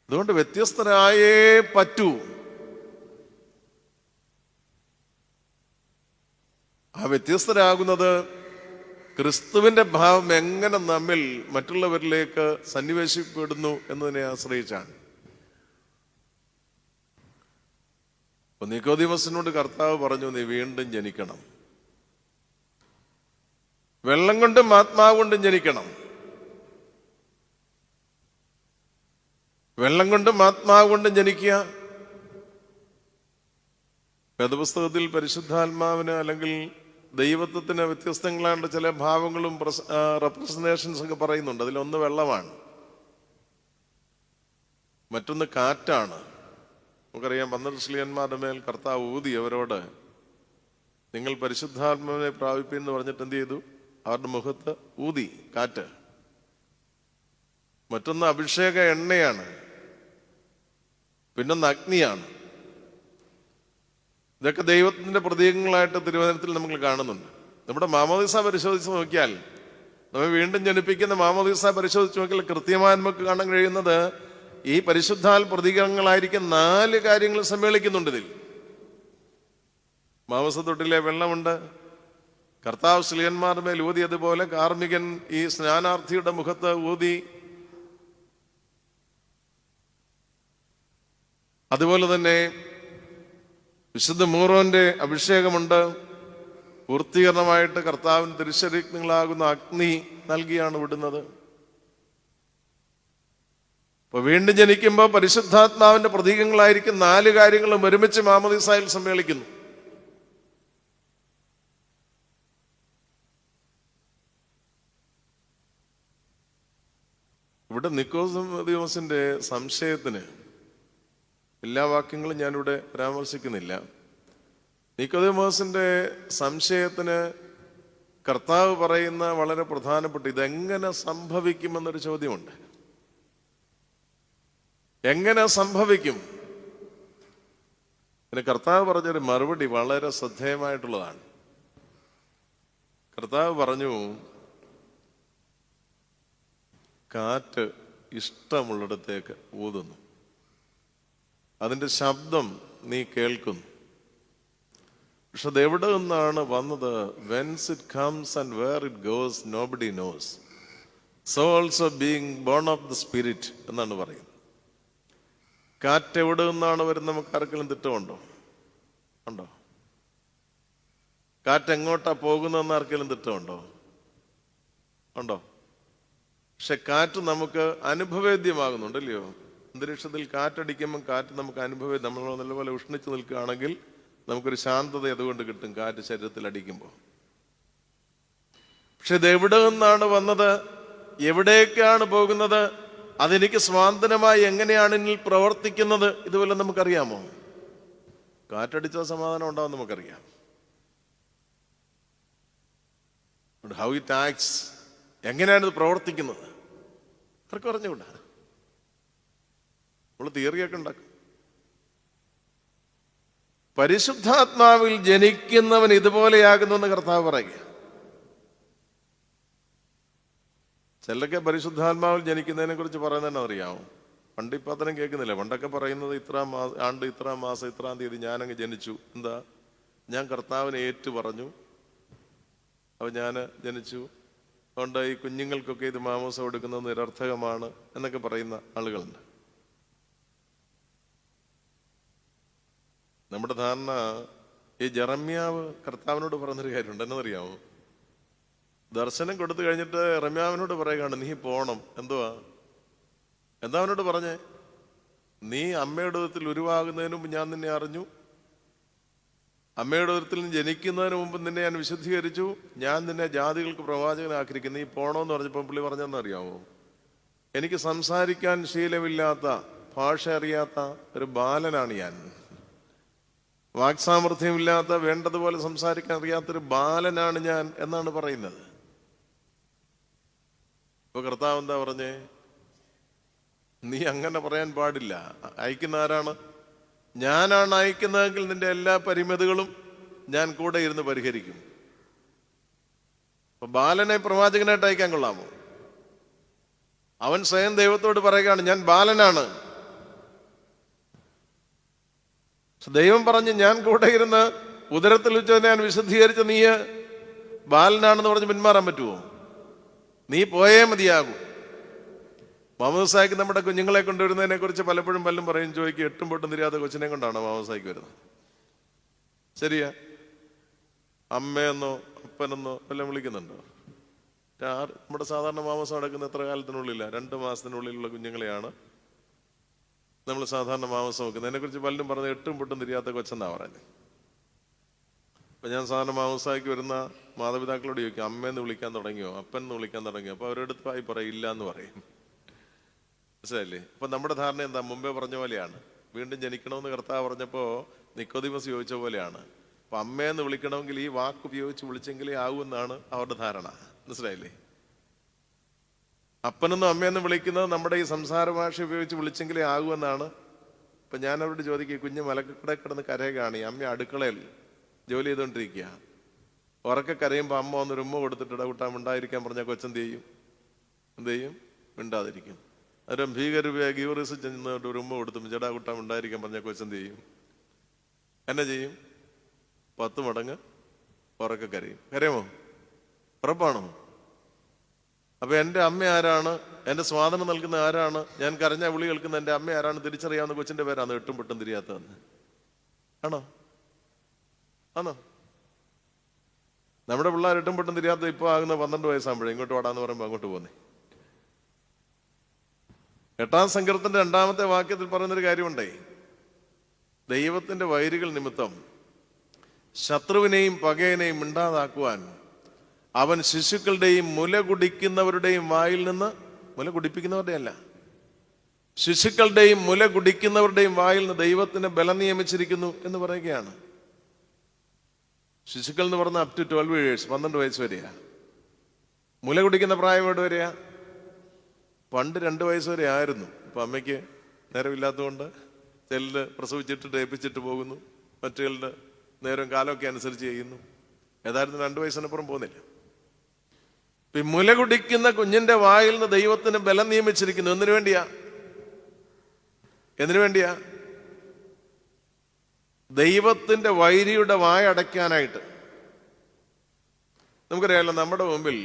അതുകൊണ്ട് വ്യത്യസ്തരായേ പറ്റൂ. ആ വ്യത്യസ്തരാകുന്നത് ക്രിസ്തുവിന്റെ ഭാവം എങ്ങനെ നമ്മിൽ മറ്റുള്ളവരിലേക്ക് സന്നിവേശിക്കപ്പെടുന്നു എന്നതിനെ ആശ്രയിച്ചാണ്. നിക്കോദീമസിനോട് കർത്താവ് പറഞ്ഞു, നീ വീണ്ടും ജനിക്കണം, വെള്ളം കൊണ്ടും ആത്മാവ് കൊണ്ടും ജനിക്കണം. വെള്ളം കൊണ്ടും ആത്മാവ് കൊണ്ടും ജനിക്കുക. വേദപുസ്തകത്തിൽ പരിശുദ്ധാത്മാവിന് അല്ലെങ്കിൽ ദൈവത്വത്തിന് വ്യത്യസ്തങ്ങളായിട്ട് ചില ഭാവങ്ങളും റെപ്രസന്റേഷൻസ് ഒക്കെ പറയുന്നുണ്ട്. അതിലൊന്ന് വെള്ളമാണ്, മറ്റൊന്ന് കാറ്റാണ്. നമുക്കറിയാം 12 ശ്ലീഹന്മാരുടെ മേൽ കർത്താവ് ഊതി അവരോട് നിങ്ങൾ പരിശുദ്ധാത്മാവിനെ പ്രാപിപ്പെന്ന് പറഞ്ഞിട്ട് എന്ത് ചെയ്തു? അവരുടെ മുഖത്ത് ഊതി കാറ്റ്. മറ്റൊന്ന് അഭിഷേക എണ്ണയാണ്, പിന്നൊന്ന് അഗ്നിയാണ്. ഇതൊക്കെ ദൈവത്തിന്റെ പ്രതീകങ്ങളായിട്ട് തിരുവചനത്തിൽ നമ്മൾ കാണുന്നുണ്ട്. നമ്മുടെ മാമോദീസ പരിശോധിച്ച് നോക്കിയാൽ, നമ്മെ വീണ്ടും ജനിപ്പിക്കുന്ന മാമോദീസ പരിശോധിച്ച് നോക്കിയാൽ കൃത്യമായി നമുക്ക് കാണാൻ കഴിയുന്നത് ഈ പരിശുദ്ധാൽ പ്രതീകങ്ങളായിരിക്കും 4 കാര്യങ്ങൾ സമ്മേളിക്കുന്നുണ്ട് ഇതിൽ. മാംസത്തൊട്ടിലെ വെള്ളമുണ്ട്, കർത്താവ് ശ്ലീഹന്മാരുടെ മേൽ ഊതിയതുപോലെ കാർമികൻ ഈ സ്നാനാർത്ഥിയുടെ മുഖത്ത് ഊതി. അതുപോലെ തന്നെ വിശുദ്ധ മൂറോന്റെ അഭിഷേകമുണ്ട്. പൂർത്തീകരണമായിട്ട് കർത്താവിന് തിരുശരീരങ്ങളാകുന്ന അഗ്നി നൽകിയാണ് വിടുന്നത്. അപ്പൊ വീണ്ടും ജനിക്കുമ്പോൾ പരിശുദ്ധാത്മാവിന്റെ പ്രതീകങ്ങളായിരിക്കും 4 കാര്യങ്ങളും ഒരുമിച്ച് മാമോദീസായിൽ സമ്മേളിക്കുന്നു. ഇവിടെ നിക്കോദീമോസിന്റെ സംശയത്തിന് എല്ലാ വാക്യങ്ങളും ഞാനിവിടെ പരാമർശിക്കുന്നില്ല. നിക്കോദീമോസിന്റെ സംശയത്തിന് കർത്താവ് പറയുന്ന വളരെ പ്രധാനപ്പെട്ട ഇതെങ്ങനെ സംഭവിക്കുമെന്നൊരു ചോദ്യമുണ്ട്. എങ്ങനെ സംഭവിക്കും? പിന്നെ കർത്താവ് പറഞ്ഞൊരു മറുപടി വളരെ ശ്രദ്ധേയമായിട്ടുള്ളതാണ്. കർത്താവ് പറഞ്ഞു, കാറ്റ് ഇഷ്ടമുള്ളിടത്തേക്ക് ഊതുന്നു, അതിൻ്റെ ശബ്ദം നീ കേൾക്കുന്നു, പക്ഷെ അത് എവിടെ നിന്നാണ് വന്നത്? Whence it comes and where it goes nobody knows, so also being born of the spirit എന്നാണ് പറയുന്നത്. കാറ്റ് എവിടെ നിന്നാണ് വരുന്നത്? നമുക്ക് ആർക്കെങ്കിലും തിട്ടമുണ്ടോ? ഉണ്ടോ? കാറ്റ് എങ്ങോട്ടാ പോകുന്നതെന്ന് ആർക്കെങ്കിലും തിട്ടമുണ്ടോ? ഉണ്ടോ? പക്ഷെ കാറ്റ് നമുക്ക് അനുഭവേദ്യമാകുന്നുണ്ട്, ഇല്ലയോ? അന്തരീക്ഷത്തിൽ കാറ്റടിക്കുമ്പോൾ കാറ്റ് നമുക്ക് അനുഭവം, നമ്മൾ നല്ലപോലെ ഉഷ്ണിച്ച് നിൽക്കുകയാണെങ്കിൽ നമുക്കൊരു ശാന്തത അതുകൊണ്ട് കിട്ടും കാറ്റ് ശരീരത്തിൽ അടിക്കുമ്പോൾ. പക്ഷെ ഇത് എവിടെ നിന്നാണ് വന്നത്? എവിടേക്കാണ് പോകുന്നത്? അതെനിക്ക് സ്വാന്തനമായി എങ്ങനെയാണ് ഇതിൽ പ്രവർത്തിക്കുന്നത്? ഇതുപോലെ നമുക്കറിയാമോ? കാറ്റടിച്ച സമാധാനം ഉണ്ടാവും നമുക്കറിയാം. ഹൗ ഇറ്റ് ആക്ട്സ്, എങ്ങനെയാണ് ഇത് പ്രവർത്തിക്കുന്നത് അവർക്ക് പറഞ്ഞുകൂടാ. നമ്മൾ തിയറിയൊക്കെ ഉണ്ടാക്കും. പരിശുദ്ധാത്മാവിൽ ജനിക്കുന്നവൻ ഇതുപോലെയാകുന്നു എന്ന് കർത്താവ് പറയുക. ചിലരൊക്കെ പരിശുദ്ധാത്മാവിൽ ജനിക്കുന്നതിനെ കുറിച്ച് പറയുന്നതെന്നെ അറിയാമോ? പണ്ട് ഇപ്പം അത്രയും കേൾക്കുന്നില്ല. പണ്ടൊക്കെ പറയുന്നത് ഇത്രാം ആണ്ട് ഇത്രാം മാസം ഇത്രാം തീയതി ഞാനങ്ങ് ജനിച്ചു. എന്താ? ഞാൻ കർത്താവിനെ ഏറ്റു പറഞ്ഞു, അപ്പോൾ ഞാൻ ജനിച്ചു, അതുകൊണ്ട് ഈ കുഞ്ഞുങ്ങൾക്കൊക്കെ ഇത് മാമോസം എടുക്കുന്നത് നിരർത്ഥകമാണ് എന്നൊക്കെ പറയുന്ന ആളുകളുണ്ട്. നമ്മുടെ ധാരണ ഈ ജെറമ്യാവ് കർത്താവിനോട് പറഞ്ഞൊരു കാര്യമുണ്ട്, എന്നറിയാമോ? ദർശനം കൊടുത്തു കഴിഞ്ഞിട്ട് യെരമ്യാവിനോട് പറയുകയാണ്, നീ പോണം. എന്തുവാ? എന്താ അവനോട് പറഞ്ഞേ? നീ അമ്മയുടെ ഉദരത്തിൽ ഉരുവാകുന്നതിന് മുമ്പ് ഞാൻ നിന്നെ അറിഞ്ഞു, അമ്മയുടെ ഉദരത്തിൽ ജനിക്കുന്നതിന് മുമ്പ് നിന്നെ ഞാൻ വിശുദ്ധീകരിച്ചു, ഞാൻ നിന്നെ ജാതികൾക്ക് പ്രവാചകനാക്കിയിരിക്കുന്നു, നീ പോണോന്ന് പറഞ്ഞപ്പോൾ പുള്ളി പറഞ്ഞെന്നറിയാമോ? എനിക്ക് സംസാരിക്കാൻ ശീലമില്ലാത്ത, ഭാഷ അറിയാത്ത ഒരു ബാലനാണ് ഞാൻ. വാക്സാമർഥ്യമില്ലാത്ത, വേണ്ടതുപോലെ സംസാരിക്കാൻ അറിയാത്തൊരു ബാലനാണ് ഞാൻ എന്നാണ് പറയുന്നത്. ഇപ്പൊ കർത്താവ് എന്താ പറഞ്ഞേ? നീ അങ്ങനെ പറയാൻ പാടില്ല. അയക്കുന്ന ആരാണ്? ഞാനാണ് അയക്കുന്നതെങ്കിൽ നിന്റെ എല്ലാ പരിമിതികളും ഞാൻ കൂടെ ഇരുന്ന് പരിഹരിക്കും. അപ്പൊ ബാലനെ പ്രവാചകനായിട്ട് അയക്കാൻ കൊള്ളാമോ? അവൻ സ്വയം ദൈവത്തോട് പറയുകയാണ്, ഞാൻ ബാലനാണ്. ദൈവം പറഞ്ഞ് ഞാൻ കൂടെ ഇരുന്ന് ഉദരത്തിൽ വെച്ച് ഞാൻ വിശുദ്ധീകരിച്ച നീ ബാലനാണെന്ന് പറഞ്ഞ് പിന്മാറാൻ പറ്റുമോ? നീ പോയേ മതിയാകൂ. മാമോദിസായ്ക്ക് നമ്മുടെ കുഞ്ഞുങ്ങളെ കൊണ്ടുവരുന്നതിനെ കുറിച്ച് പലപ്പോഴും പലരും പറയും, ചോദിക്കും, 8 പൊട്ടും തിരിയാത്ത കൊച്ചിനെ കൊണ്ടാണോ മാമോദിസായ്ക്ക് വരുന്നത്? ശരിയാ? അമ്മയെന്നോ അപ്പനെന്നോ എല്ലാം വിളിക്കുന്നുണ്ടോ? നമ്മുടെ സാധാരണ മാമോദിസ നടക്കുന്ന എത്ര കാലത്തിനുള്ളില്ല? 2 മാസത്തിനുള്ളിലുള്ള കുഞ്ഞുങ്ങളെയാണ് നമ്മൾ സാധാരണ മാമോദിസ വെക്കുന്നത്. അതിനെക്കുറിച്ച് പലരും പറഞ്ഞത് 8 പൊട്ടും തിരിയാത്ത കൊച്ചെന്നാ പറയുന്നത്. അപ്പൊ ഞാൻ സാധാരണ മാമോദിസയ്ക്ക് വരുന്ന മാതാപിതാക്കളോട് ചോദിക്കും, അമ്മയെന്ന് വിളിക്കാൻ തുടങ്ങിയോ, അപ്പൻ എന്ന് വിളിക്കാൻ തുടങ്ങിയോ? അപ്പൊ അവരെടുത്തായി പറയും, ഇല്ല എന്ന് പറയും. മനസ്സിലായില്ലേ? അപ്പൊ നമ്മുടെ ധാരണ എന്താ? മുമ്പേ പറഞ്ഞ പോലെയാണ്. വീണ്ടും ജനിക്കണമെന്ന് കർത്താവ് പറഞ്ഞപ്പോ നിക്കോദിമസ് ചോദിച്ച പോലെയാണ്. അപ്പൊ അമ്മയെന്ന് വിളിക്കണമെങ്കിൽ ഈ വാക്ക് ഉപയോഗിച്ച് വിളിച്ചെങ്കിലേ ആകുമെന്നാണ് അവരുടെ ധാരണ. മനസ്സിലായില്ലേ? അപ്പനെന്നും അമ്മയെന്ന് വിളിക്കുന്നത് നമ്മുടെ ഈ സംസാര ഭാഷ ഉപയോഗിച്ച് വിളിച്ചെങ്കിലേ ആകുമെന്നാണ്. ഇപ്പൊ ഞാൻ അവരോട് ചോദിക്കുക, കുഞ്ഞ് മലക്കടെ കിടന്ന് കരയുകയാണ്, അമ്മ അടുക്കളയിൽ ജോലി ചെയ്തുകൊണ്ടിരിക്കുക, ഉറക്കെ കരയുമ്പോൾ അമ്മ വന്നൊരു ഉമ്മ കൊടുത്തിട്ട് ഇടകൂട്ടാൻ മിണ്ടാതിരിക്കാൻ പറഞ്ഞാൽ കൊച്ചെന്ത് ചെയ്യും? എന്ത് ചെയ്യും? മിണ്ടാതിരിക്കും. അന്നേരം ഭീകര ഗീവറിസ് ചെന്നിട്ട് ഒരു ഉമ്മ കൊടുത്തും ജടാകൂട്ടാൻ മിണ്ടാതിരിക്കാൻ പറഞ്ഞാൽ കൊച്ചെന്ത് ചെയ്യും? എന്നെ ചെയ്യും? 10 മടങ്ങ് ഉറക്കെ കരയും. കരയുമോ? ഉറപ്പാണോ? അപ്പൊ എൻ്റെ അമ്മ ആരാണ്? എൻ്റെ സ്വാതന്ത്ര്യം നൽകുന്ന ആരാണ്? ഞാൻ കരഞ്ഞ വിളി കേൾക്കുന്ന എൻ്റെ അമ്മ ആരാണ് തിരിച്ചറിയാവുന്ന കൊച്ചിന്റെ പേരാണ് 8 പൊട്ടും തിരിയാത്തതെന്ന്. ആണോ? ആണോ? നമ്മുടെ പിള്ളേർ 8 പൊട്ടും തിരിയാത്ത ഇപ്പൊ ആകുന്ന 12 വയസ്സാകുമ്പോഴേ ഇങ്ങോട്ട് വാടാന്ന് പറയുമ്പോൾ അങ്ങോട്ട് പോകുന്നേ. 8-ാം സങ്കീർത്തനത്തിന്റെ 2-ാമത്തെ വാക്യത്തിൽ പറയുന്നൊരു കാര്യമുണ്ടേ, ദൈവത്തിന്റെ വൈരികൾ നിമിത്തം ശത്രുവിനെയും പകയനെയും മിണ്ടാതാക്കുവാൻ അവൻ ശിശുക്കളുടെയും മുല കുടിക്കുന്നവരുടെയും വായിൽ നിന്ന്, മുല കുടിപ്പിക്കുന്നവരുടെ അല്ല, ശിശുക്കളുടെയും മുല കുടിക്കുന്നവരുടെയും വായിൽ നിന്ന് ദൈവത്തിന് ബലം നിയമിച്ചിരിക്കുന്നു എന്ന് പറയുകയാണ്. ശിശുക്കൾ എന്ന് പറഞ്ഞാൽ അപ് ടു 12 years, 12 വയസ്സ് വരെയാ. മുല കുടിക്കുന്ന പ്രായം എവിടെ വരെയാ? പണ്ട് 2 വയസ്സ് വരെ ആയിരുന്നു. ഇപ്പൊ അമ്മയ്ക്ക് നേരമില്ലാത്തതുകൊണ്ട് ചിലര് പ്രസവിച്ചിട്ട് ഏൽപ്പിച്ചിട്ട് പോകുന്നു, മറ്റുകളുടെ നേരം കാലമൊക്കെ അനുസരിച്ച് ചെയ്യുന്നു. ഏതായിരുന്നു 2 വയസ്സിനപ്പുറം പോകുന്നില്ല. മുല കുടിക്കുന്ന കുഞ്ഞിന്റെ വായിൽ നിന്ന് ദൈവത്തിന് ബലം നിയമിച്ചിരിക്കുന്നു. എന്തിനു വേണ്ടിയാ? എന്തിനു വേണ്ടിയാ? ദൈവത്തിന്റെ വൈരിയുടെ വായ അടയ്ക്കാനായിട്ട്. നമുക്കറിയാമല്ലോ, നമ്മുടെ മുമ്പിൽ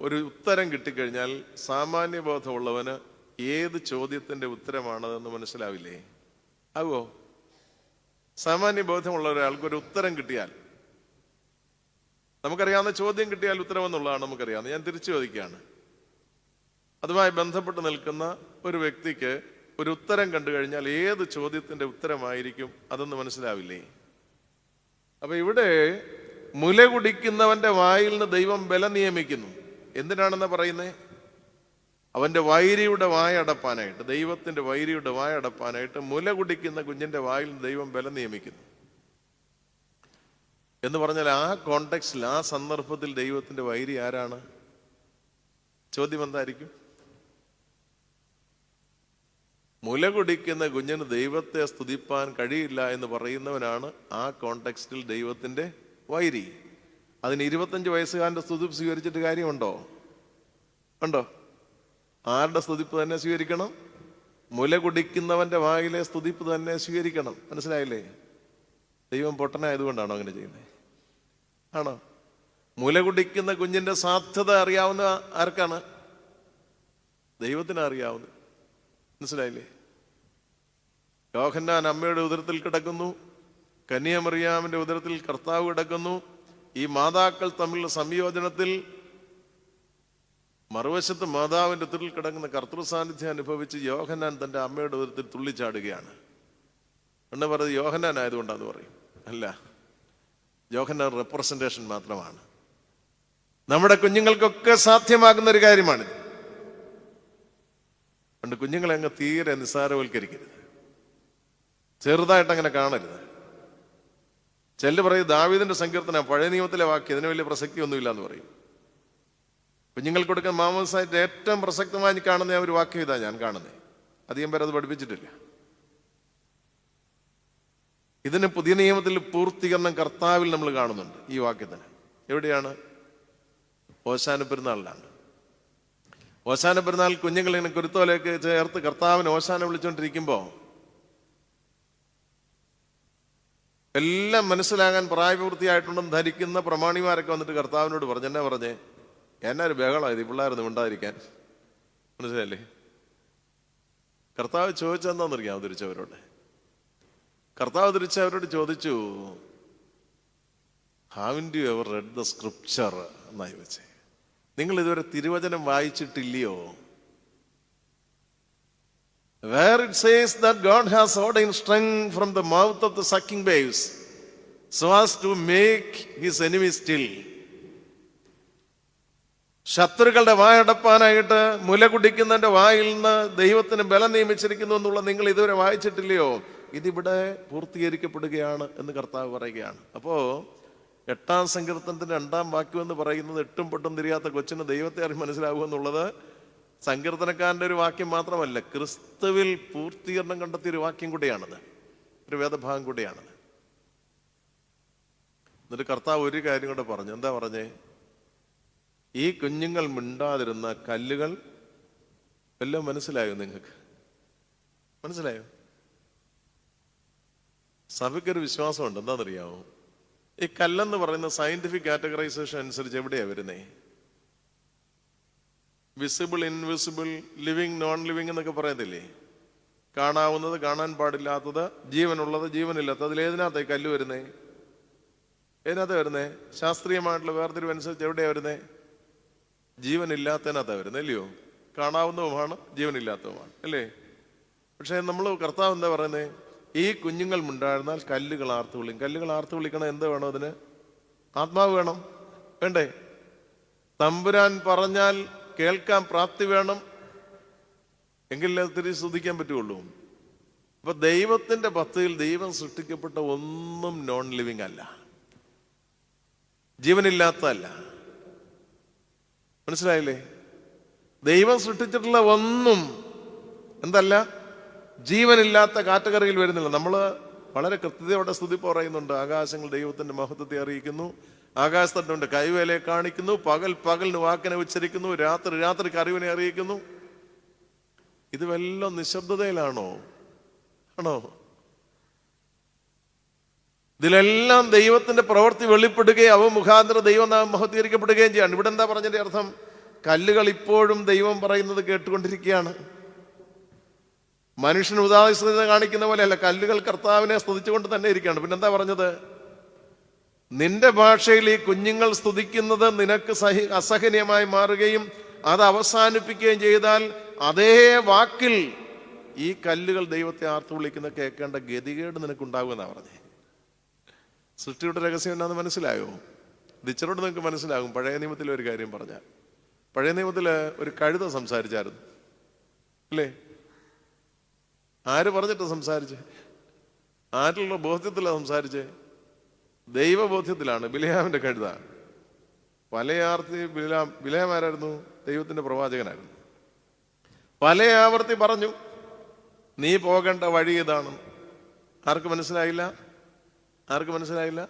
ഒരു ഉത്തരം കിട്ടിക്കഴിഞ്ഞാൽ സാമാന്യ ബോധമുള്ളവന് ഏത് ചോദ്യത്തിന്റെ ഉത്തരമാണതെന്ന് മനസ്സിലാവില്ലേ? ആവോ? സാമാന്യ ബോധമുള്ള ഒരാൾക്ക് ഒരു ഉത്തരം കിട്ടിയാൽ, നമുക്കറിയാവുന്ന ചോദ്യം കിട്ടിയാൽ ഉത്തരമെന്നുള്ളതാണ് നമുക്കറിയാവുന്നത്. ഞാൻ തിരിച്ചു ചോദിക്കുകയാണ്, അതുമായി ബന്ധപ്പെട്ട് നിൽക്കുന്ന ഒരു വ്യക്തിക്ക് ഒരു ഉത്തരം കണ്ടു കഴിഞ്ഞാൽ ഏത് ചോദ്യത്തിന്റെ ഉത്തരമായിരിക്കും അതെന്ന് മനസ്സിലാവില്ലേ? അപ്പൊ ഇവിടെ മുല കുടിക്കുന്നവന്റെ വായിൽ നിന്ന് ദൈവം ബലം നിയമിക്കുന്നു. എന്തിനാണെന്ന് പറയുന്നേ? അവന്റെ വൈരിയുടെ വായ അടപ്പാനായിട്ട്, ദൈവത്തിന്റെ വൈരിയുടെ വായ അടപ്പാനായിട്ട് മുല കുടിക്കുന്ന കുഞ്ഞിന്റെ വായിൽ നിന്ന് ദൈവം ബലം നിയമിക്കുന്നു എന്ന് പറഞ്ഞാൽ ആ കോണ്ടെക്സ്റ്റിൽ, ആ സന്ദർഭത്തിൽ ദൈവത്തിന്റെ വൈരി ആരാണ്? ചോദ്യം എന്തായിരിക്കും? മുല കുടിക്കുന്ന കുഞ്ഞിന് ദൈവത്തെ സ്തുതിപ്പാൻ കഴിയില്ല എന്ന് പറയുന്നവനാണ് ആ കോണ്ടെക്സ്റ്റിൽ ദൈവത്തിന്റെ വൈരി. അതിന് 25 വയസ്സുകാരന്റെ സ്തുതിപ്പ് സ്വീകരിച്ചിട്ട് കാര്യമുണ്ടോ? ഉണ്ടോ? ആരുടെ സ്തുതിപ്പ് തന്നെ സ്വീകരിക്കണം? മുല കുടിക്കുന്നവന്റെ വായിലെ സ്തുതിപ്പ് തന്നെ സ്വീകരിക്കണം. മനസ്സിലായില്ലേ? ദൈവം പൊട്ടനായതുകൊണ്ടാണോ അങ്ങനെ ചെയ്യുന്നത്? ആണോ? മുല കുടിക്കുന്ന കുഞ്ഞിന്റെ സാധ്യത അറിയാവുന്ന ആർക്കാണ്? ദൈവത്തിന് അറിയാവുന്നത്. മനസ്സിലായില്ലേ? യോഹന്നാൻ അമ്മയുടെ ഉദരത്തിൽ കിടക്കുന്നു, കന്യാമറിയാമിന്റെ ഉദരത്തിൽ കർത്താവ് കിടക്കുന്നു. ഈ മാതാക്കൾ തമ്മിലുള്ള സംയോജനത്തിൽ മറുവശത്ത് മാതാവിന്റെ ഉദരത്തിൽ കിടക്കുന്ന കർത്തൃ സാന്നിധ്യം അനുഭവിച്ച് യോഹന്നാൻ തന്റെ അമ്മയുടെ ഉദരത്തിൽ തുള്ളിച്ചാടുകയാണ്. എന്ന് പറയുന്നത് യോഹന്നാൻ ആയതുകൊണ്ടാന്ന് പറയും. അല്ല, യോഹന്നാൻ റെപ്രസെന്റേഷൻ മാത്രമാണ്. നമ്മുടെ കുഞ്ഞുങ്ങൾക്കൊക്കെ സാധ്യമാകുന്ന ഒരു കാര്യമാണിത്. അതുകൊണ്ട് കുഞ്ഞുങ്ങളെ അങ്ങ് തീരെ നിസ്സാരവൽക്കരിക്കരുത്, ചെറുതായിട്ട് അങ്ങനെ കാണരുത്. ചിലർ പറയും ദാവീദിന്റെ സങ്കീർത്തന പഴയ നിയമത്തിലെ വാക്യം, ഇതിന് വലിയ പ്രസക്തി ഒന്നുമില്ല എന്ന് പറയും. കുഞ്ഞുങ്ങൾക്ക് കൊടുക്കുന്ന മാമോദിസയായിട്ട് ഏറ്റവും പ്രസക്തമായി കാണുന്ന ഒരു വാക്യം ഇതാ ഞാൻ കാണുന്നത്. അധികം പേര് അത് പഠിപ്പിച്ചിട്ടില്ല. ഇതിന് പുതിയ നിയമത്തിൽ പൂർത്തീകരണം കർത്താവിൽ നമ്മൾ കാണുന്നുണ്ട്. ഈ വാക്യത്തിന് എവിടെയാണ്? ഓശാന പെരുന്നാളിലാണ്. ഓശാന പെരുന്നാൾ കുഞ്ഞുങ്ങൾ ഇങ്ങനെ കുരുത്തോലേക്ക് ചേർത്ത് കർത്താവിന് ഓശാന വിളിച്ചുകൊണ്ടിരിക്കുമ്പോൾ എല്ലാം മനസ്സിലാകാൻ പ്രായപൂർത്തിയായിട്ടുണ്ടെന്ന് ധരിക്കുന്ന പ്രമാണിമാരൊക്കെ വന്നിട്ട് കർത്താവിനോട് പറഞ്ഞു. എന്നാ പറഞ്ഞേ? എന്നാ ഒരു ബഹളമായത് ഈ പിള്ളേരൊന്നും ഉണ്ടാതിരിക്കാൻ. മനസ്സിലല്ലേ? കർത്താവ് ചോദിച്ചെന്താണെന്നറിയാം തിരിച്ചവരോട്. കർത്താവ് തിരിച്ചവരോട് ചോദിച്ചു, ഹാവിൻഡ് you ever red the scripture എന്നായി വെച്ചേ. നിങ്ങൾ ഇതുവരെ തിരുവചനം വായിച്ചിട്ടില്ലയോ? Where it says that God has ordained strength from the mouth of the sucking babes so as to make his enemies still. ശത്രുക്കളുടെ വായടപ്പാനായിട്ട് മുല കുടിക്കുന്നതിന്റെ വായിൽ നിന്ന് ദൈവത്തിന് ബലം നിയമിച്ചിരിക്കുന്നു എന്നുള്ള നിങ്ങൾ ഇതുവരെ വായിച്ചിട്ടില്ലയോ? ഇതിവിടെ പൂർത്തീകരിക്കപ്പെടുകയാണ് എന്ന് കർത്താവ് പറയുകയാണ്. അപ്പോ 8-ാം സങ്കീർത്തനത്തിന്റെ 2-ാം വാക്യം എന്ന് പറയുന്നത് എട്ടും പൊട്ടും തിരിയാത്ത കൊച്ചിന് ദൈവത്തെ അറിഞ്ഞ് മനസ്സിലാകുമെന്നുള്ളത് സങ്കീർത്തനക്കാരൻ്റെ ഒരു വാക്യം മാത്രമല്ല, ക്രിസ്തുവിൽ പൂർത്തീകരണം കണ്ടെത്തിയ ഒരു വാക്യം കൂടെയാണത്, ഒരു വേദഭാഗം കൂടെയാണത്. എന്നിട്ട് കർത്താവ് ഒരു കാര്യം കൂടെ പറഞ്ഞു. എന്താ പറഞ്ഞേ? ഈ കുഞ്ഞുങ്ങൾ മിണ്ടാതിരുന്ന കല്ലുകൾ എല്ലാം മനസ്സിലായോ? നിങ്ങൾക്ക് മനസ്സിലായോ? സഭയ്ക്കൊരു വിശ്വാസമുണ്ട്. എന്താണെന്നറിയാമോ? ഈ കല്ലെന്ന് പറയുന്ന സയന്റിഫിക് കാറ്റഗറൈസേഷൻ അനുസരിച്ച് എവിടെയാ വരുന്നേ? Visible, invisible, living, non living എന്നൊക്കെ പറയത്തില്ലേ? കാണാവുന്നത്, കാണാൻ പാടില്ലാത്തത്, ജീവനുള്ളത്, ജീവനില്ലാത്തത്. അതിലേതിനകത്തായി കല്ല് വരുന്നേ? ഏതിനകത്താ വരുന്നേ? ശാസ്ത്രീയമായിട്ടുള്ള വേർതിരിവ് അനുസരിച്ച് എവിടെയാ വരുന്നേ? ജീവനില്ലാത്തതിനകത്താ വരുന്നത്, അല്ലയോ? കാണാവുന്നതുമാണ്, ജീവനില്ലാത്തതുമാണ്, അല്ലേ? പക്ഷെ നമ്മൾ കർത്താവ് എന്താ പറയുന്നത്? ഈ കുഞ്ഞുങ്ങൾ മിണ്ടായിരുന്നാൽ കല്ലുകൾ ആർത്ത് വിളിക്കും. കല്ലുകൾ ആർത്ത് വിളിക്കണം. എന്താ വേണം അതിന്? ആത്മാവ് വേണം, വേണ്ടേ? തമ്പുരാൻ പറഞ്ഞാൽ കേൾക്കാൻ പ്രാപ്തി വേണം, എങ്കിലേ തിരിച്ച് സ്തുതിക്കാൻ പറ്റുള്ളൂ. അപ്പൊ ദൈവത്തിന്റെ പദ്ധതിയിൽ ദൈവം സൃഷ്ടിക്കപ്പെട്ട ഒന്നും നോൺ ലിവിങ് അല്ല, ജീവനില്ലാത്തതല്ല. മനസ്സിലായില്ലേ? ദൈവം സൃഷ്ടിച്ചിട്ടുള്ള ഒന്നും എന്തല്ല? ജീവനില്ലാത്ത കാറ്റഗറിയിൽ വരുന്നില്ല. നമ്മൾ വളരെ കൃത്യതയോടെ സ്തുതി പറയുന്നുണ്ട്. ആകാശങ്ങൾ ദൈവത്തിന്റെ മഹത്വത്തെ അറിയിക്കുന്നു, ആകാശത്തട്ടുണ്ട് കൈവേലയെ കാണിക്കുന്നു, പകൽ പകലിന് വാക്കിനെ ഉച്ചരിക്കുന്നു, രാത്രി രാത്രിക്ക് അറിവിനെ അറിയിക്കുന്നു. ഇത് വല്ലതും നിശബ്ദതയിലാണോ? ആണോ? ഇതിലെല്ലാം ദൈവത്തിന്റെ പ്രവൃത്തി വെളിപ്പെടുകയും അവ മുഖാന്തരം ദൈവം മഹത്വീകരിക്കപ്പെടുകയും ചെയ്യാണ്. ഇവിടെ എന്താ പറഞ്ഞതിന്റെ അർത്ഥം? കല്ലുകൾ ഇപ്പോഴും ദൈവം പറയുന്നത് കേട്ടുകൊണ്ടിരിക്കുകയാണ്. മനുഷ്യന് ഉദാസീനത കാണിക്കുന്ന പോലെയല്ല, കല്ലുകൾ കർത്താവിനെ സ്തുതിച്ചുകൊണ്ട് തന്നെ ഇരിക്കുകയാണ്. പിന്നെന്താ പറഞ്ഞത്? നിന്റെ ഭാഷയിൽ ഈ കുഞ്ഞുങ്ങൾ സ്തുതിക്കുന്നത് നിനക്ക് അസഹനീയമായി മാറുകയും അത് അവസാനിപ്പിക്കുകയും ചെയ്താൽ അതേ വാക്കിൽ ഈ കല്ലുകൾ ദൈവത്തെ ആർത്തു വിളിക്കുന്ന കേൾക്കേണ്ട ഗതികേട് നിനക്കുണ്ടാകുമെന്നാണ് പറഞ്ഞേ. സൃഷ്ടിയുടെ രഹസ്യം എന്നാന്ന് മനസ്സിലായോ? ദിച്ചറോട് നിങ്ങൾക്ക് മനസ്സിലാകും. പഴയ നിയമത്തിലെ ഒരു കാര്യം പറഞ്ഞാൽ, പഴയ നിയമത്തില് ഒരു കഴുത സംസാരിച്ചായിരുന്നു, അല്ലേ? ആര് പറഞ്ഞിട്ട് സംസാരിച്ചേ? ആരിലുള്ള ബോധ്യത്തിലാണ് സംസാരിച്ചേ? ദൈവബോധ്യത്തിലാണ്. ബിലയാമിന്റെ കഴുത. പലയാവർത്തി ബിലയാം ആരായിരുന്നു? ദൈവത്തിന്റെ പ്രവാചകനായിരുന്നു. പല ആവർത്തി പറഞ്ഞു, നീ പോകേണ്ട വഴി ഇതാണ്. ആർക്ക് മനസ്സിലായില്ല? ആർക്ക് മനസ്സിലായില്ല?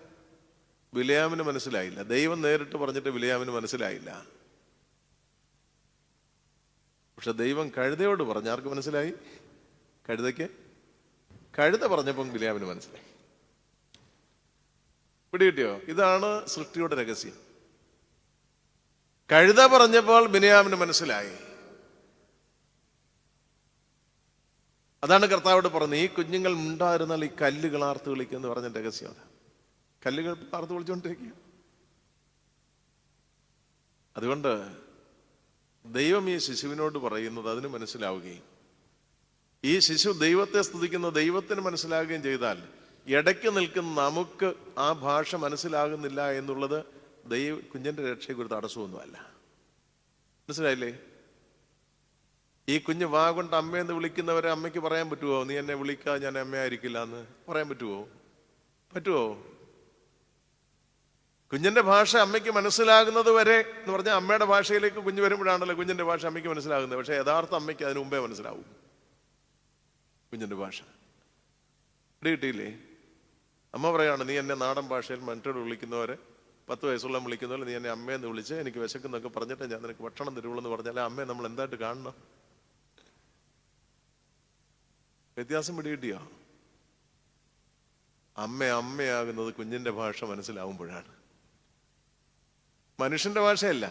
ബിലയാമിന് മനസ്സിലായില്ല. ദൈവം നേരിട്ട് പറഞ്ഞിട്ട് ബിലയാമിന് മനസ്സിലായില്ല. പക്ഷെ ദൈവം കഴുതയോട് പറഞ്ഞു. ആർക്ക് മനസ്സിലായി? കഴുതയ്ക്ക്. കഴുത പറഞ്ഞപ്പം ബിലയാമിന് മനസ്സിലായി. പിടികിട്ടിയോ? ഇതാണ് സൃഷ്ടിയുടെ രഹസ്യം. കഴുത പറഞ്ഞപ്പോൾ ബിലയാമിന് മനസ്സിലായി. അതാണ് കർത്താവോട് പറഞ്ഞത്, ഈ കുഞ്ഞുങ്ങൾ ഉണ്ടായിരുന്നാൽ ഈ കല്ലുകൾ ആർത്ത് വിളിക്കുമെന്ന് പറഞ്ഞ രഹസ്യം അതാ. കല്ലുകൾ ആർത്ത് വിളിച്ചുകൊണ്ടിരിക്കുക. അതുകൊണ്ട് ദൈവം ഈ ശിശുവിനോട് പറയുന്നത് അതിന് മനസ്സിലാവുകയും ഈ ശിശു ദൈവത്തെ സ്തുതിക്കുന്ന ദൈവത്തിന് മനസ്സിലാകുകയും ചെയ്താൽ ഇടയ്ക്ക് നിൽക്കുന്ന നമുക്ക് ആ ഭാഷ മനസ്സിലാകുന്നില്ല എന്നുള്ളത് കുഞ്ഞിന്റെ രക്ഷയ്ക്ക് ഒരു തടസ്സമൊന്നുമല്ല. മനസ്സിലായില്ലേ? ഈ കുഞ്ഞ് വാ കൊണ്ട് അമ്മയെന്ന് വിളിക്കുന്നവരെ അമ്മയ്ക്ക് പറയാൻ പറ്റുമോ? നീ എന്നെ വിളിക്കാതെ ഞാൻ അമ്മയായിരിക്കില്ല എന്ന് പറയാൻ പറ്റുമോ? പറ്റുമോ? കുഞ്ഞിന്റെ ഭാഷ അമ്മയ്ക്ക് മനസ്സിലാകുന്നത് വരെ എന്ന് പറഞ്ഞാൽ അമ്മയുടെ ഭാഷയിലേക്ക് കുഞ്ഞ് വരുമ്പോഴാണല്ലോ കുഞ്ഞിന്റെ ഭാഷ അമ്മയ്ക്ക് മനസ്സിലാകുന്നത്. പക്ഷേ യഥാർത്ഥ അമ്മയ്ക്ക് അതിന് മുമ്പേ മനസ്സിലാവും കുഞ്ഞിന്റെ ഭാഷ. കിട്ടിയില്ലേ? അമ്മ പറയാണ്, നീ എന്നെ നാടൻ ഭാഷയിൽ മറ്റോട് വിളിക്കുന്നവരെ 10 വയസ്സുള്ള വിളിക്കുന്നവരെ നീ എന്നെ അമ്മയെന്ന് വിളിച്ച് എനിക്ക് വിശക്കുന്നൊക്കെ പറഞ്ഞിട്ട് ഞാൻ നിനക്ക് ഭക്ഷണം തരുള്ളൂ എന്ന് പറഞ്ഞാൽ അമ്മയെ നമ്മൾ എന്തായിട്ട് കാണണം? വ്യത്യാസം പിടികിട്ടിയോ? അമ്മയാകുന്നത് കുഞ്ഞിന്റെ ഭാഷ മനസ്സിലാവുമ്പോഴാണ്, മനുഷ്യന്റെ ഭാഷയല്ല,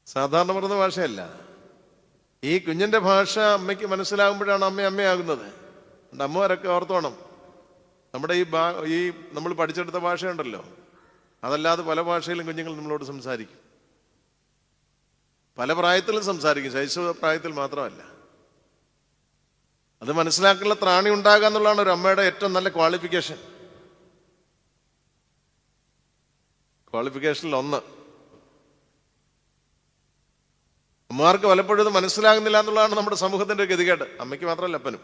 സാധാരണ പറഞ്ഞ ഭാഷയല്ല. ഈ കുഞ്ഞിന്റെ ഭാഷ അമ്മയ്ക്ക് മനസ്സിലാകുമ്പോഴാണ് അമ്മയാകുന്നത്. അമ്മമാരൊക്കെ ഓർത്തോണം, നമ്മുടെ ഈ നമ്മൾ പഠിച്ചെടുത്ത ഭാഷയുണ്ടല്ലോ, അതല്ലാതെ പല ഭാഷയിലും കുഞ്ഞുങ്ങൾ നമ്മളോട് സംസാരിക്കും. പല പ്രായത്തിലും സംസാരിക്കും, ശൈശവ പ്രായത്തിൽ മാത്രമല്ല. അത് മനസ്സിലാക്കാനുള്ള ത്രാണി ഉണ്ടാകുക എന്നുള്ളതാണ് ഒരു അമ്മയുടെ ഏറ്റവും നല്ല ക്വാളിഫിക്കേഷനിൽ ഒന്ന്. അമ്മമാർക്ക് പലപ്പോഴും ഇത് മനസ്സിലാകുന്നില്ല എന്നുള്ളതാണ് നമ്മുടെ സമൂഹത്തിന്റെ ഗതികേട്. അമ്മയ്ക്ക് മാത്രമല്ല, അപ്പനും.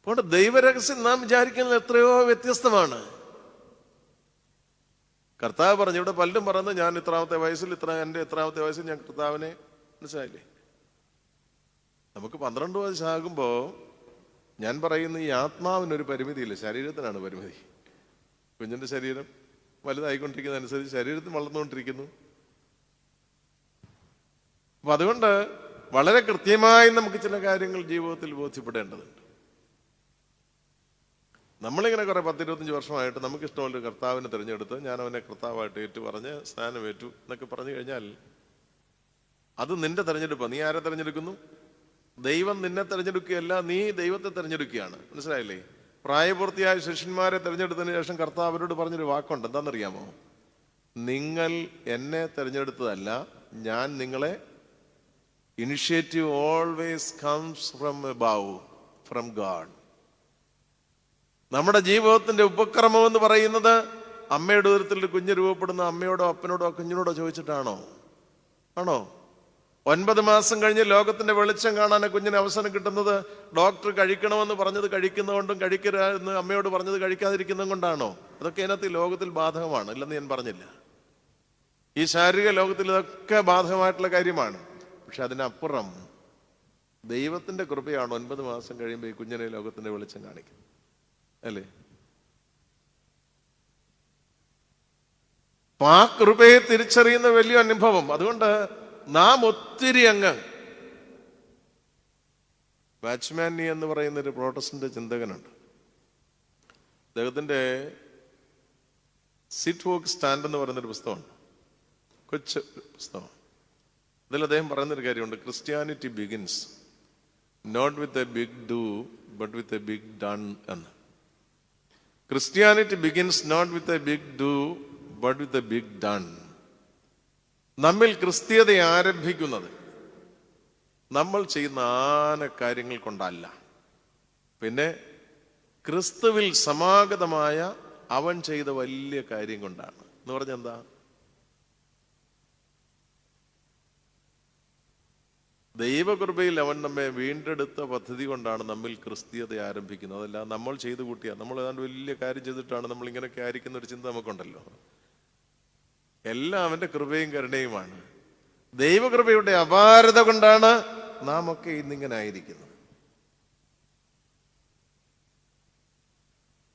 അപ്പോൾ ദൈവരഹസ്യം നാം വിചാരിക്കുന്നത് എത്രയോ വ്യത്യസ്തമാണ്. കർത്താവ് പറഞ്ഞു, ഇവിടെ പലരും പറയുന്നത് ഞാൻ എൻ്റെ എത്രാമത്തെ വയസ്സിൽ ഞാൻ കർത്താവിനെ, മനസ്സിലായില്ലേ? നമുക്ക് 12 വയസ്സാകുമ്പോൾ ഞാൻ പറയുന്ന ഈ ആത്മാവിനൊരു പരിമിതിയില്ല, ശരീരത്തിനാണ് പരിമിതി. കുഞ്ഞിന്റെ ശരീരം വലുതായിക്കൊണ്ടിരിക്കുന്നതനുസരിച്ച് ശരീരത്തിൽ വളർന്നുകൊണ്ടിരിക്കുന്നു. അപ്പൊ അതുകൊണ്ട് വളരെ കൃത്യമായി നമുക്ക് ചില കാര്യങ്ങൾ ജീവിതത്തിൽ ബോധ്യപ്പെടേണ്ടതുണ്ട്. നമ്മളിങ്ങനെ കുറെ 10-25 വർഷമായിട്ട് നമുക്കിഷ്ടമുള്ളൊരു കർത്താവിനെ തിരഞ്ഞെടുത്ത് ഞാൻ അവനെ കർത്താവായിട്ട് പറഞ്ഞ് സ്നാനമേറ്റു എന്നൊക്കെ പറഞ്ഞു കഴിഞ്ഞാൽ അത് നിന്റെ തെരഞ്ഞെടുപ്പാണ്. നീ ആരെ തെരഞ്ഞെടുക്കുന്നു? ദൈവം നിന്നെ തെരഞ്ഞെടുക്കുകയല്ല, നീ ദൈവത്തെ തെരഞ്ഞെടുക്കുകയാണ്. മനസ്സിലായില്ലേ? പ്രായപൂർത്തിയായ ശിഷ്യന്മാരെ തെരഞ്ഞെടുത്തതിന് ശേഷം കർത്താവ് അവരോട് പറഞ്ഞൊരു വാക്കുണ്ട്, എന്താണെന്നറിയാമോ? നിങ്ങൾ എന്നെ തെരഞ്ഞെടുത്തതല്ല, ഞാൻ നിങ്ങളെ, initiative always comes from above, from God. നമ്മുടെ ജീവിതത്തിന്റെ ഉപക്രമം എന്ന് പറയുന്നത് അമ്മയുടെ ഉദരത്തിൽ ഒരു കുഞ്ഞ് രൂപപ്പെടുന്ന അമ്മയോടോ അപ്പനോടോ കുഞ്ഞിനോടോ ചോദിച്ചിട്ടാണോ? ആണോ? 9 മാസം കഴിഞ്ഞ് ലോകത്തിന്റെ വെളിച്ചം കാണാൻ കുഞ്ഞിന് അവസരം കിട്ടുന്നത് ഡോക്ടർ കഴിക്കണമെന്ന് പറഞ്ഞത് കഴിക്കുന്നതുകൊണ്ടും കഴിക്കരുതെന്ന് അമ്മയോട് പറഞ്ഞത് കഴിക്കാതിരിക്കുന്നതും കൊണ്ടാണോ? അതൊക്കെ അതിനകത്ത് ലോകത്തിൽ ബാധകമാണ്, ഇല്ലെന്ന് ഞാൻ പറഞ്ഞില്ല. ഈ ശാരീരിക ലോകത്തിൽ ഇതൊക്കെ ബാധകമായിട്ടുള്ള കാര്യമാണ്. പക്ഷെ അതിനപ്പുറം ദൈവത്തിന്റെ കൃപയാണ് 9 മാസം കഴിയുമ്പോൾ ഈ കുഞ്ഞിനെ ലോകത്തിന്റെ വെളിച്ചം കാണിക്കുന്നത്, അല്ലേ? ആ കൃപയെ തിരിച്ചറിയുന്ന വലിയ അനുഭവം. അതുകൊണ്ട് നാം ഒത്തിരി വാച്ച്മാനി എന്ന് പറയുന്ന ഒരു പ്രോട്ടസ്റ്റന്റ് ചിന്തകനുണ്ട്. അദ്ദേഹത്തിന്റെ സിറ്റ് വോക്ക് സ്റ്റാൻഡ് എന്ന് പറയുന്നൊരു പുസ്തകമുണ്ട്, കൊച്ചു പുസ്തകം. അതിൽ അദ്ദേഹം പറയുന്നൊരു കാര്യമുണ്ട്, Christianity begins not with a big do but with a big done എന്ന്. Christianity begins not with a big do but with a big done. നമ്മിൽ ക്രിസ്തീയത ആരംഭിക്കുന്നത് നമ്മൾ ചെയ്യുന്ന കാര്യങ്ങൾ കൊണ്ടല്ല, പിന്നെ ക്രിസ്തുവിൽ സമാഗതമായ അവൻ ചെയ്ത വലിയ കാര്യം കൊണ്ടാണ്. എന്ന് പറഞ്ഞാൽ എന്താ? ദൈവകൃപയിൽ അവൻ നമ്മെ വീണ്ടെടുത്ത പദ്ധതി കൊണ്ടാണ് നമ്മിൽ ക്രിസ്തീയത ആരംഭിക്കുന്നത്. അതല്ല നമ്മൾ ചെയ്തു കൂട്ടിയാൽ, നമ്മൾ ഏതാണ്ട് വലിയ കാര്യം ചെയ്തിട്ടാണ് നമ്മൾ ഇങ്ങനെയൊക്കെ ആയിരിക്കുന്ന ഒരു ചിന്ത നമുക്കുണ്ടല്ലോ. എല്ലാം അവന്റെ കൃപയും കരുണയുമാണ്. ദൈവകൃപയുടെ അപാരത കൊണ്ടാണ് നാം ഒക്കെ ഇന്നിങ്ങനെ ആയിരിക്കുന്നത്.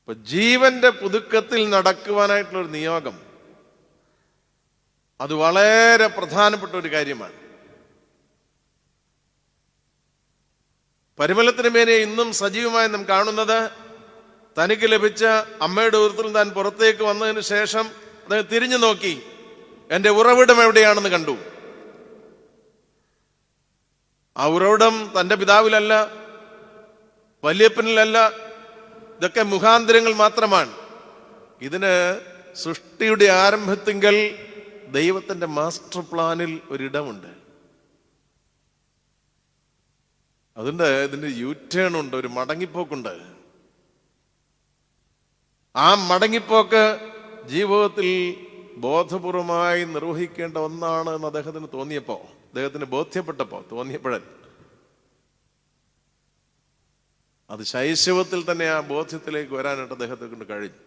ഇപ്പൊ ജീവന്റെ പുതുക്കത്തിൽ നടക്കുവാനായിട്ടുള്ളൊരു നിയോഗം, അത് വളരെ പ്രധാനപ്പെട്ട ഒരു കാര്യമാണ്. പരിമളത്തിന് മേലെ ഇന്നും സജീവമായി നാം കാണുന്നത്, തനിക്ക് ലഭിച്ച അമ്മയുടെ ഉദരത്തിൽ താൻ പുറത്തേക്ക് വന്നതിന് ശേഷം അദ്ദേഹം തിരിഞ്ഞു നോക്കി, എന്റെ ഉറവിടം എവിടെയാണെന്ന് കണ്ടു. ആ ഉറവിടം തന്റെ പിതാവിലല്ല, വല്യപ്പനിലല്ല, ഇതൊക്കെ മുഖാന്തരങ്ങൾ മാത്രമാണ്. ഇതിന് സൃഷ്ടിയുടെ ആരംഭത്തിങ്കൽ ദൈവത്തിന്റെ മാസ്റ്റർ പ്ലാനിൽ ഒരിടമുണ്ട്. ഇതിന്റെ യൂടേൺ ഉണ്ട്, ഒരു മടങ്ങിപ്പോക്കുണ്ട്. ആ മടങ്ങിപ്പോക്ക് ജീവിതത്തിൽ ബോധപൂർവമായി നിർവഹിക്കേണ്ട ഒന്നാണ് എന്ന് അദ്ദേഹത്തിന് ബോധ്യപ്പെട്ടപ്പോ തോന്നിയപ്പോഴൻ അത് ശൈശവത്തിൽ തന്നെ ആ ബോധ്യത്തിലേക്ക് വരാനായിട്ട് അദ്ദേഹത്തെ കൊണ്ട് കഴിഞ്ഞു.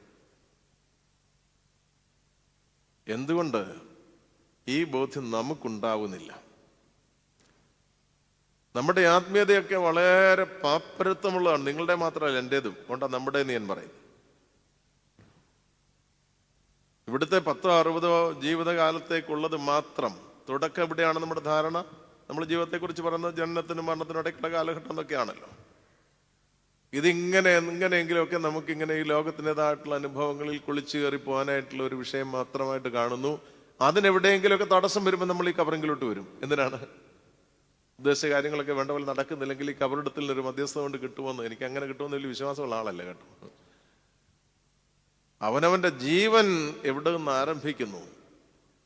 എന്തുകൊണ്ട് ഈ ബോധ്യം നമുക്കുണ്ടാവുന്നില്ല? നമ്മുടെ ആത്മീയതയൊക്കെ വളരെ പാപ്പരത്വമുള്ളതാണ്. നിങ്ങളുടെ മാത്രമല്ല, എൻ്റേതും കൊണ്ടാണ് നമ്മുടെ ഞാൻ പറയും. ഇവിടുത്തെ 10-60 ജീവിതകാലത്തേക്കുള്ളത് മാത്രം. തുടക്കം എവിടെയാണ് നമ്മുടെ ധാരണ? നമ്മൾ ജീവിതത്തെക്കുറിച്ച് പറയുന്നത് ജനനത്തിനും മരണത്തിനും ഇടയ്ക്കുള്ള കാലഘട്ടം എന്നൊക്കെയാണല്ലോ. എങ്ങനെയെങ്കിലുമൊക്കെ നമുക്കിങ്ങനെ ഈ ലോകത്തിൻ്റെതായിട്ടുള്ള അനുഭവങ്ങളിൽ കുളിച്ചു കയറി പോകാനായിട്ടുള്ള ഒരു വിഷയം മാത്രമായിട്ട് കാണുന്നു. അതിനെവിടെയെങ്കിലുമൊക്കെ തടസ്സം വരുമ്പോൾ നമ്മൾ ഈ കബറിങ്കിലോട്ട് വരും. എന്തിനാണ്? ഉദ്ദേശിച്ച കാര്യങ്ങളൊക്കെ വേണ്ട പോലെ നടക്കുന്നില്ലെങ്കിൽ ഈ കബറിടത്തിൽ നിന്നൊരു മധ്യസ്ഥ കൊണ്ട് കിട്ടുമെന്ന്, എനിക്ക് അങ്ങനെ കിട്ടുമെന്ന് വലിയ വിശ്വാസമുള്ള ആളല്ല കേട്ടോ. അവനവന്റെ ജീവൻ എവിടെ നിന്ന് ആരംഭിക്കുന്നു,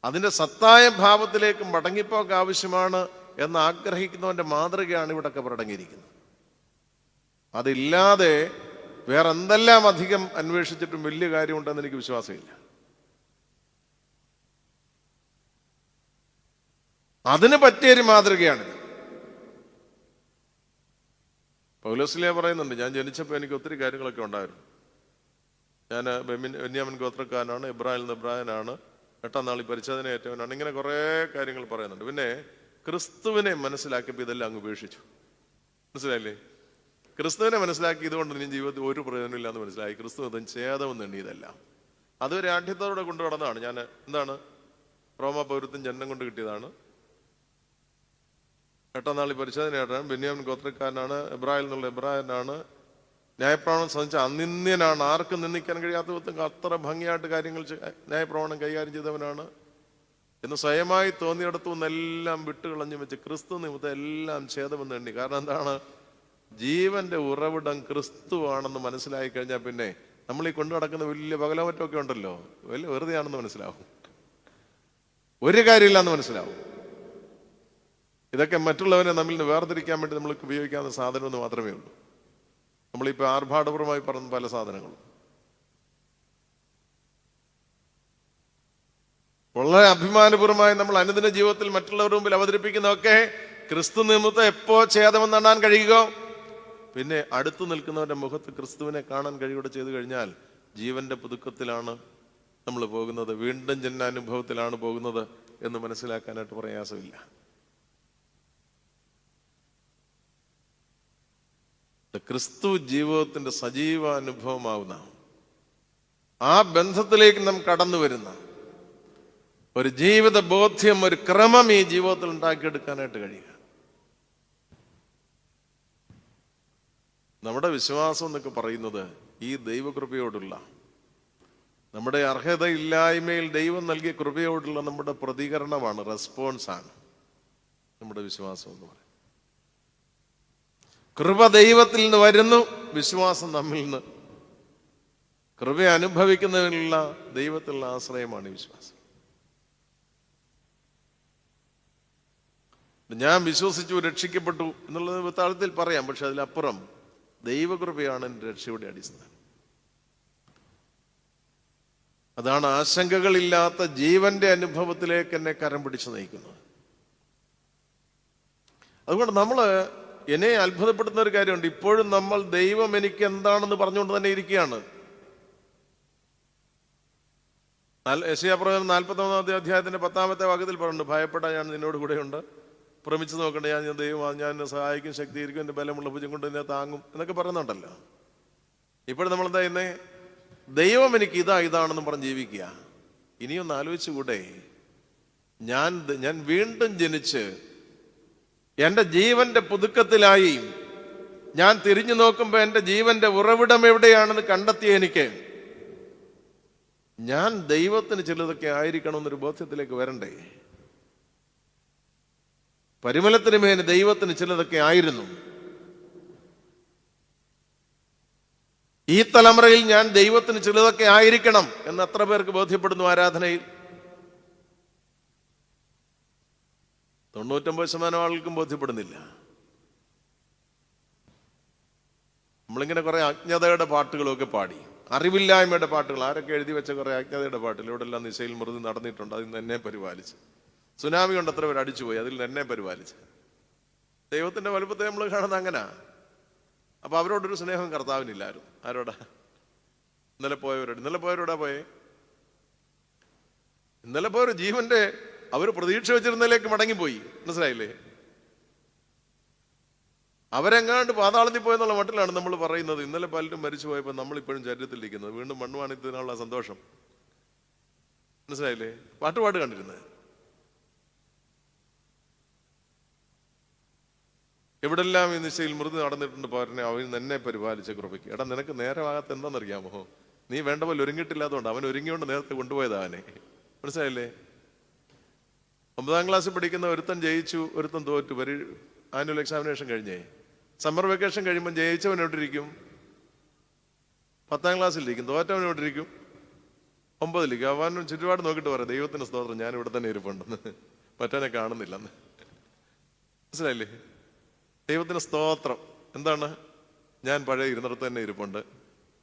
അതിന്റെ സത്തായ ഭാവത്തിലേക്ക് മടങ്ങിപ്പോക്ക് ആവശ്യമാണ് എന്ന് ആഗ്രഹിക്കുന്നവന്റെ മാതൃകയാണ് ഇവിടെ കബറടങ്ങിയിരിക്കുന്നത്. അതില്ലാതെ വേറെ എന്തെല്ലാം അധികം അന്വേഷിച്ചിട്ടും വലിയ കാര്യമുണ്ടെന്ന് എനിക്ക് വിശ്വാസമില്ല. അതിന് പറ്റിയൊരു മാതൃകയാണിത്. പൗലോസ്ലീഹ പറയുന്നുണ്ട്, ഞാൻ ജനിച്ചപ്പോൾ എനിക്ക് ഒത്തിരി കാര്യങ്ങളൊക്കെ ഉണ്ടായിരുന്നു. ഞാൻ ബെന്യാമിൻ ഗോത്രക്കാരനാണ്, ഇബ്രാഹിൽ നിന്ന് ഇബ്രാഹിനാണ്, 8-ാം നാളിൽ പരിച്ഛേദന ഏറ്റവനാണ്. ഇങ്ങനെ കുറേ കാര്യങ്ങൾ പറയുന്നുണ്ട്. പിന്നെ ക്രിസ്തുവിനെ മനസ്സിലാക്കിയപ്പോൾ ഇതെല്ലാം അങ്ങ് ഉപേക്ഷിച്ചു. മനസ്സിലായില്ലേ? ക്രിസ്തുവിനെ മനസ്സിലാക്കി ഇതുകൊണ്ട് ഇനി ജീവിതത്തിൽ ഒരു പ്രയോജനമില്ല എന്ന് മനസ്സിലായി. ക്രിസ്തു അതും ഛേദമെന്ന് എണ്ണിയതെല്ലാം അതൊരു ആഠ്യത്തോടെ കൊണ്ടു നടന്നതാണ്. ഞാൻ എന്താണ് റോമ പൗരത്വം ജന്മം കൊണ്ട് കിട്ടിയതാണ്. 8-ാം നാളിൽ പരിശോധനയായിട്ടാണ്. ബെന്യാമിൻ ഗോത്രക്കാരനാണ്, ഇബ്രാഹിൽ നിന്നുള്ള ഇബ്രാഹിനാണ്, ന്യായപ്രമാണം സംബന്ധിച്ച അനിന്യനാണ്, ആർക്കും നിന്ദിക്കാൻ കഴിയാത്ത വിധത്തിൽ അത്ര ഭംഗിയായിട്ട് കാര്യങ്ങൾ ന്യായപ്രമാണം കൈകാര്യം ചെയ്തവനാണ് എന്ന് സ്വയമായി തോന്നിയിടത്തു നിന്നെല്ലാം വിട്ടുകളഞ്ഞു വെച്ച് ക്രിസ്തു നിമിത്തം എല്ലാം ഛേദമെന്ന് എണ്ണി. കാരണം എന്താണ്? ജീവന്റെ ഉറവിടം ക്രിസ്തുവാണെന്ന് മനസ്സിലായി കഴിഞ്ഞാൽ പിന്നെ നമ്മൾ ഈ കൊണ്ടു നടക്കുന്ന വലിയ പകലമറ്റമൊക്കെ ഉണ്ടല്ലോ, വലിയ വെറുതെയാണെന്ന് മനസ്സിലാവും. ഒരു കാര്യമില്ലാന്ന് മനസ്സിലാവും. ഇതൊക്കെ മറ്റുള്ളവരെ നമ്മിൽ നിന്ന് വേർതിരിക്കാൻ വേണ്ടി നമ്മൾക്ക് ഉപയോഗിക്കാവുന്ന സാധനം എന്ന് മാത്രമേ ഉള്ളൂ. നമ്മളിപ്പോൾ ആർഭാടപൂർവമായി പറഞ്ഞ പല സാധനങ്ങളും വളരെ അഭിമാനപൂർവമായി നമ്മൾ അനുദിന ജീവിതത്തിൽ മറ്റുള്ളവരുടെ മുമ്പിൽ അവതരിപ്പിക്കുന്നതൊക്കെ ക്രിസ്തു നിമിത്തം എപ്പോ ഛേദമെന്ന് എണ്ണാൻ കഴിയുക, പിന്നെ അടുത്തു നിൽക്കുന്നവരുടെ മുഖത്ത് ക്രിസ്തുവിനെ കാണാൻ കഴിയുക ചെയ്തു കഴിഞ്ഞാൽ ജീവന്റെ പുതുക്കത്തിലാണ് നമ്മൾ പോകുന്നത്, വീണ്ടും ജന്മാനുഭവത്തിലാണ് പോകുന്നത് എന്ന് മനസ്സിലാക്കാനായിട്ട് പ്രയാസമില്ല. ക്രിസ്തു ജീവിതത്തിന്റെ സജീവ അനുഭവമാവുന്ന ആ ബന്ധത്തിലേക്ക് നാം കടന്നു വരുന്ന ഒരു ജീവിത ബോധ്യം, ഒരു ക്രമം ഈ ജീവിതത്തിൽ ഉണ്ടാക്കിയെടുക്കാനായിട്ട് കഴിയുക. നമ്മുടെ വിശ്വാസം എന്നൊക്കെ പറയുന്നത് ഈ ദൈവകൃപയോടുള്ള നമ്മുടെ അർഹതയില്ലായ്മയിൽ ദൈവം നൽകിയ കൃപയോടുള്ള നമ്മുടെ പ്രതികരണമാണ്, റെസ്പോൺസാണ് നമ്മുടെ വിശ്വാസം എന്ന് പറയുന്നത്. കൃപ ദൈവത്തിൽ നിന്ന് വരുന്നു, വിശ്വാസം നമ്മിൽ നിന്ന്. കൃപ അനുഭവിക്കുന്നതിനുള്ള ദൈവത്തിലുള്ള ആശ്രയമാണ് ഈ വിശ്വാസം. ഞാൻ വിശ്വസിച്ചു രക്ഷിക്കപ്പെട്ടു എന്നുള്ളത് വിത്താളത്തിൽ പറയാം, പക്ഷെ അതിലപ്പുറം ദൈവകൃപയാണ് എൻ്റെ രക്ഷയുടെ അടിസ്ഥാനം. അതാണ് ആശങ്കകളില്ലാത്ത ജീവന്റെ അനുഭവത്തിലേക്ക് എന്നെ കരം പിടിച്ചു നയിക്കുന്നത്. അതുകൊണ്ട് എന്നെ അത്ഭുതപ്പെടുത്തുന്ന ഒരു കാര്യമുണ്ട്. ഇപ്പോഴും നമ്മൾ ദൈവം എനിക്ക് എന്താണെന്ന് പറഞ്ഞുകൊണ്ട് തന്നെ ഇരിക്കുകയാണ്. യെശയ്യാപ്രവചനം 41-ാം അധ്യായത്തിന്റെ 10-ാമത്തെ വാക്യത്തിൽ പറയുന്നുണ്ട്, ഭയപ്പെടാൻ ഞാൻ നിന്നോട് കൂടെയുണ്ട്, ഭ്രമിച്ചു നോക്കണ്ട, ഞാൻ ദൈവമാണ്, ഞാൻ എന്നെ സഹായിക്കും, ശക്തീകരിക്കും, എൻ്റെ ബലമുള്ള ഭുജം കൊണ്ട് എന്നെ താങ്ങും എന്നൊക്കെ പറയുന്നുണ്ടല്ലോ. ഇപ്പോഴും നമ്മളെന്താ ചെയ്യുന്നേ? ദൈവം എനിക്ക് ഇതാണെന്ന് പറഞ്ഞ് ജീവിക്കുക. ഇനിയൊന്ന് ആലോചിച്ചുകൂടെ, ഞാൻ വീണ്ടും ജനിച്ച് എൻ്റെ ജീവന്റെ പുതുക്കത്തിലായി ഞാൻ തിരിഞ്ഞു നോക്കുമ്പോൾ എൻ്റെ ജീവന്റെ ഉറവിടം എവിടെയാണെന്ന് കണ്ടെത്തിയ എനിക്ക് ഞാൻ ദൈവത്തിന് ചിലതൊക്കെ ആയിരിക്കണമെന്നൊരു ബോധ്യത്തിലേക്ക് വരണ്ടേ? പരിമളത്തിന് മേന് ദൈവത്തിന് ചിലതൊക്കെ ആയിരുന്നു. ഈ തലമുറയിൽ ഞാൻ ദൈവത്തിന് ചിലതൊക്കെ ആയിരിക്കണം എന്ന് എത്ര പേർക്ക് ബോധ്യപ്പെടുന്നു? ആരാധനയിൽ 99% ആൾക്കും ബോധ്യപ്പെടുന്നില്ല. നമ്മളിങ്ങനെ കുറെ അജ്ഞതയുടെ പാട്ടുകളൊക്കെ പാടി, അറിവില്ലായ്മയുടെ പാട്ടുകൾ, ആരൊക്കെ എഴുതി വെച്ച കുറെ അജ്ഞതയുടെ പാട്ടുകൾ ഇവിടെ എല്ലാം നിശയിൽ മൃതി നടന്നിട്ടുണ്ട്. അതിൽ നിന്ന് എന്നെ പരിപാലിച്ച്, സുനാമി കൊണ്ട് എത്ര പേർ അടിച്ചുപോയി, അതിൽ നിന്ന് എന്നെ പരിപാലിച്ച്. ദൈവത്തിന്റെ വലുപ്പത്തെ നമ്മൾ കാണുന്നത് അങ്ങനെ. അപ്പൊ അവരോടൊരു സ്നേഹം കർത്താവിനില്ലായിരുന്നു. ആരോടാ? ഇന്നലെ പോയവരോടാ പോയേ? ഇന്നലെ പോയവർ ജീവന്റെ അവർ പ്രതീക്ഷ വെച്ചിരുന്നതിലേക്ക് മടങ്ങിപ്പോയി. മനസ്സിലായില്ലേ? അവരെങ്ങാണ്ട് പാതാളത്തിൽ പോയെന്നുള്ള മട്ടിലാണ് നമ്മൾ പറയുന്നത്. ഇന്നലെ പലരും മരിച്ചു പോയപ്പോൾ നമ്മളിപ്പോഴും ചരിത്രത്തിലിരിക്കുന്നത് വീണ്ടും മണ്ണുവാണിത്തതിനുള്ള സന്തോഷം. മനസ്സിലായില്ലേ? പാട്ടുപാട് കണ്ടിരുന്നത് എവിടെല്ലാം ഈ നിശ്ചയിൽ മൃദു നടന്നിട്ടുണ്ട് പോരനെ അവൻ എന്നെ പരിപാലിച്ച കൃപയ്ക്ക്. എടാ, നിനക്ക് നേരമാകാത്ത എന്താണെന്നറിയാമോ? നീ വേണ്ട പോലെ ഒരുങ്ങിയിട്ടില്ലാത്തതുകൊണ്ട്. അവൻ ഒരുങ്ങിയോണ്ട് നേരത്തെ കൊണ്ടുപോയത് അവനെ. മനസ്സിലായില്ലേ? 9ാം ക്ലാസ്സിൽ പഠിക്കുന്ന ഒരുത്തൻ ജയിച്ചു, ഒരുത്തൻ തോറ്റു. ആനുവൽ എക്സാമിനേഷൻ കഴിഞ്ഞേ. സമ്മർ വെക്കേഷൻ കഴിയുമ്പോൾ ജയിച്ചവൻ എവിടെയിരിക്കും? 10ാം ക്ലാസ്സിലിരിക്കും. തോറ്റവൻ എവിടെയിരിക്കും? 9ലേക്ക്. അവനും ചുറ്റുപാട് നോക്കിയിട്ട് പറയാം, ദൈവത്തിന് സ്തോത്രം, ഞാൻ ഇവിടെ തന്നെ ഇരിപ്പുണ്ടെന്ന്. മറ്റവനെ കാണുന്നില്ലെന്ന്. മനസ്സിലായില്ലേ? ദൈവത്തിന് സ്തോത്രം. എന്താണ്? ഞാൻ പഴയ ഇരുന്നിടത്ത് തന്നെ ഇരിപ്പുണ്ട്,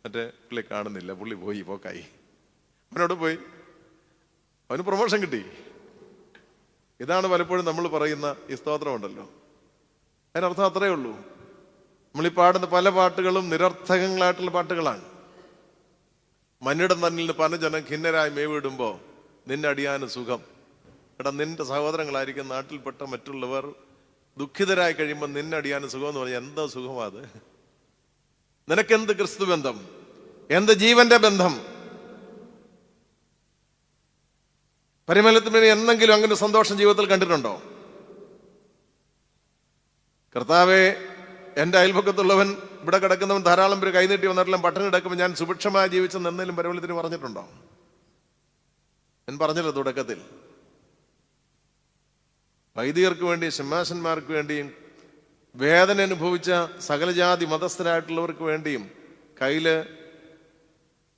മറ്റേ പുള്ളി കാണുന്നില്ല, പുള്ളി പോയി, പോക്കായി. അവനോട് പോയി, അവന് പ്രൊമോഷൻ കിട്ടി. ഇതാണ് പലപ്പോഴും നമ്മൾ പറയുന്ന ഈ സ്തോത്രം ഉണ്ടല്ലോ, അതിനർത്ഥം അത്രയേ ഉള്ളൂ. നമ്മളീ പാടുന്ന പല പാട്ടുകളും നിരർത്ഥകങ്ങളായിട്ടുള്ള പാട്ടുകളാണ്. മണ്ണിടം തന്നിൽ നിന്ന് പല ജനം ഖിന്നരായി മേവിടുമ്പോൾ നിന്നടിയാന് സുഖം. എടാ, നിന്റെ സഹോദരങ്ങളായിരിക്കും നാട്ടിൽപ്പെട്ട മറ്റുള്ളവർ ദുഃഖിതരായി കഴിയുമ്പോൾ നിന്നടിയാന് സുഖം എന്ന് പറഞ്ഞാൽ എന്താ സുഖമാ അത്? നിനക്കെന്ത് ക്രിസ്തു ബന്ധം, എന്ത് ജീവന്റെ ബന്ധം? പരിമലത്തിന് എന്തെങ്കിലും അങ്ങനെ സന്തോഷം ജീവിതത്തിൽ കണ്ടിട്ടുണ്ടോ? കർത്താവെ, എൻ്റെ അയൽപക്കത്തുള്ളവൻ, ഇവിടെ കിടക്കുന്നവൻ ധാരാളം പേര് കൈനീട്ടി വന്നിട്ടെല്ലാം പട്ടിണി കിടക്കുമ്പോൾ ഞാൻ സുഭിക്ഷമായി ജീവിച്ചെന്ന് എന്തെങ്കിലും പരിമലത്തിന് പറഞ്ഞിട്ടുണ്ടോ? ഞാൻ പറഞ്ഞല്ലോ തുടക്കത്തിൽ, വൈദികർക്ക് വേണ്ടിയും സിംഹാസന്മാർക്ക് വേണ്ടിയും വേദന അനുഭവിച്ച സകലജാതി മതസ്ഥരായിട്ടുള്ളവർക്ക് വേണ്ടിയും കയ്യില്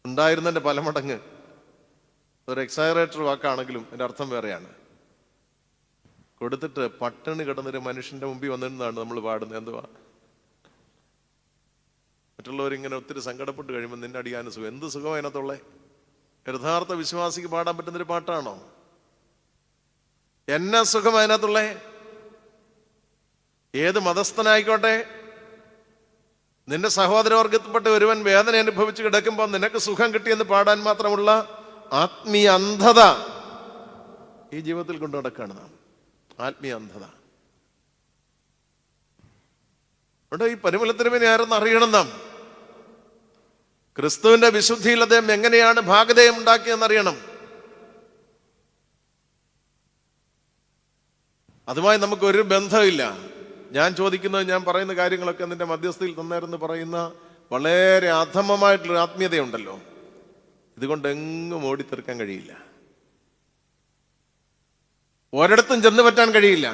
ഉണ്ടായിരുന്നതിന്റെ പല മടങ്ങ്. ഒരു എക്സൈറേറ്റർ വാക്കാണെങ്കിലും എൻ്റെ അർത്ഥം വേറെയാണ്. കൊടുത്തിട്ട് പട്ടിണി കിടന്നൊരു മനുഷ്യന്റെ മുമ്പിൽ വന്നിരുന്നാണ് നമ്മൾ പാടുന്നത്. എന്തുവാ? മറ്റുള്ളവരിങ്ങനെ ഒത്തിരി സങ്കടപ്പെട്ട് കഴിയുമ്പോൾ നിന്നെ അടിയാൻ സുഖം. എന്ത് സുഖം അതിനകത്തുള്ളേ? യഥാർത്ഥ വിശ്വാസിക്ക് പാടാൻ പറ്റുന്നൊരു പാട്ടാണോ? എന്നാ സുഖം അതിനകത്തുള്ളേ? ഏത് മതസ്ഥനായിക്കോട്ടെ, നിന്റെ സഹോദരവർഗത്തിൽപ്പെട്ട ഒരുവൻ വേദന അനുഭവിച്ച് കിടക്കുമ്പോൾ നിനക്ക് സുഖം കിട്ടിയെന്ന് പാടാൻ മാത്രമുള്ള ആത്മീയ അന്ധത ഈ ജീവിതത്തിൽ കൊണ്ടു നടക്കുകയാണ് നാം. ആത്മീയ അന്ധത. അതുകൊണ്ട് ഈ പരിമലത്തിരുമേനി ആരെന്ന് അറിയണം നാം. ക്രിസ്തുവിന്റെ വിശുദ്ധിയിൽ അദ്ദേഹം എങ്ങനെയാണ് ഭാഗധേയം ഉണ്ടാക്കിയെന്നറിയണം. അതുമായി നമുക്കൊരു ബന്ധമില്ല. ഞാൻ ചോദിക്കുന്നത്, ഞാൻ പറയുന്ന കാര്യങ്ങളൊക്കെ നിന്റെ മധ്യസ്ഥയിൽ തന്നേരെന്ന് പറയുന്ന വളരെ അധമമായിട്ടുള്ള ആത്മീയതയുണ്ടല്ലോ, ഇതുകൊണ്ട് എങ്ങും ഓടിത്തെറുക്കാൻ കഴിയില്ല, ഒരിടത്തും ചെന്ന് പറ്റാൻ കഴിയില്ല.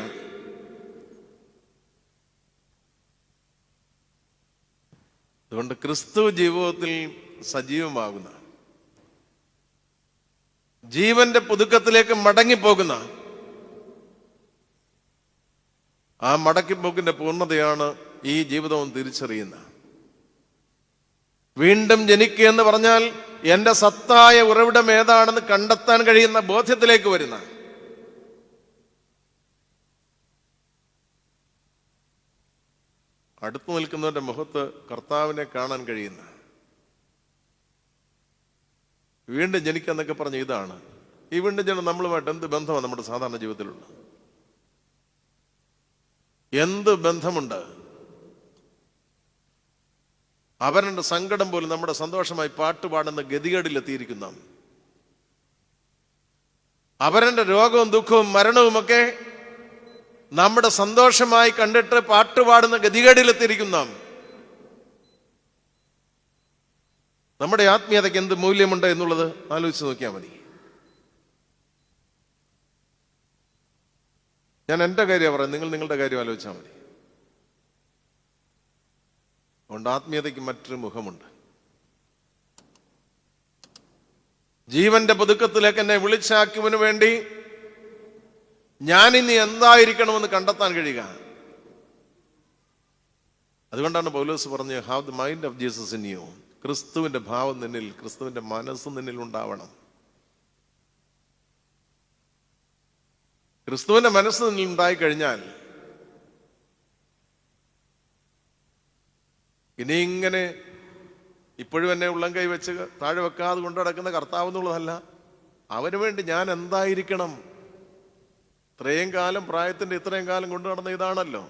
അതുകൊണ്ട് ക്രിസ്തു ജീവിതത്തിൽ സജീവമാകുന്ന, ജീവന്റെ പുതുക്കത്തിലേക്ക് മടങ്ങിപ്പോകുന്ന ആ മടക്കിപ്പോക്കിന്റെ പൂർണ്ണതയാണ് ഈ ജീവിതവും തിരിച്ചറിയുന്ന. വീണ്ടും ജനിക്കുക എന്ന് പറഞ്ഞാൽ എന്റെ സത്തായ ഉറവിടം ഏതാണെന്ന് കണ്ടെത്താൻ കഴിയുന്ന ബോധ്യത്തിലേക്ക് വരുന്ന, അടുത്തു നിൽക്കുന്നവന്റെ മുഖത്ത് കർത്താവിനെ കാണാൻ കഴിയുന്ന, വീണ്ടും ജനിക്കുക എന്നൊക്കെ പറഞ്ഞ ഇതാണ്. ഈ വീണ്ടും ജനം നമ്മളുമായിട്ട് എന്ത് ബന്ധമാണ് നമ്മുടെ സാധാരണ ജീവിതത്തിലുള്ളത്? എന്ത് ബന്ധമുണ്ട്? അവരുടെ സങ്കടം പോലും നമ്മുടെ സന്തോഷമായി പാട്ടുപാടുന്ന ഗതികേടിലെത്തിയിരിക്കുന്ന, അവരുടെ രോഗവും ദുഃഖവും മരണവുമൊക്കെ നമ്മുടെ സന്തോഷമായി കണ്ടിട്ട് പാട്ടുപാടുന്ന ഗതികേടിലെത്തിയിരിക്കുന്ന നമ്മുടെ ആത്മീയതയ്ക്ക് എന്ത് മൂല്യമുണ്ട് എന്നുള്ളത് ആലോചിച്ച് നോക്കിയാൽ മതി. ഞാൻ എൻ്റെ കാര്യം പറയാം, നിങ്ങൾ നിങ്ങളുടെ കാര്യം ആലോചിച്ചാൽ മതി. അതുകൊണ്ട് ആത്മീയതയ്ക്ക് മറ്റൊരു മുഖമുണ്ട്. ജീവന്റെ പുതുക്കത്തിലേക്ക് എന്നെ വിളിച്ചാക്കിയവന് വേണ്ടി ഞാനിനി എന്തായിരിക്കണമെന്ന് കണ്ടെത്താൻ കഴിയുക. അതുകൊണ്ടാണ് പൗലോസ് പറഞ്ഞ്, have the mind of Jesus in you. ക്രിസ്തുവിന്റെ ഭാവം നിന്നിൽ, ക്രിസ്തുവിന്റെ മനസ്സ് നിന്നിൽ ഉണ്ടാവണം. ക്രിസ്തുവിന്റെ മനസ്സ് നിന്നിൽ ഉണ്ടായിക്കഴിഞ്ഞാൽ ഇനി ഇങ്ങനെ ഇപ്പോഴും എന്നെ ഉള്ളം കൈ വെച്ച് താഴെ വെക്കാതെ കൊണ്ടു നടക്കുന്ന കർത്താവ് എന്നുള്ളതല്ല, അവന് വേണ്ടി ഞാൻ എന്തായിരിക്കണം. ഇത്രയും കാലം പ്രായത്തിന്റെ ഇത്രയും കാലം കൊണ്ടു നടന്ന ഇതാണല്ലോ.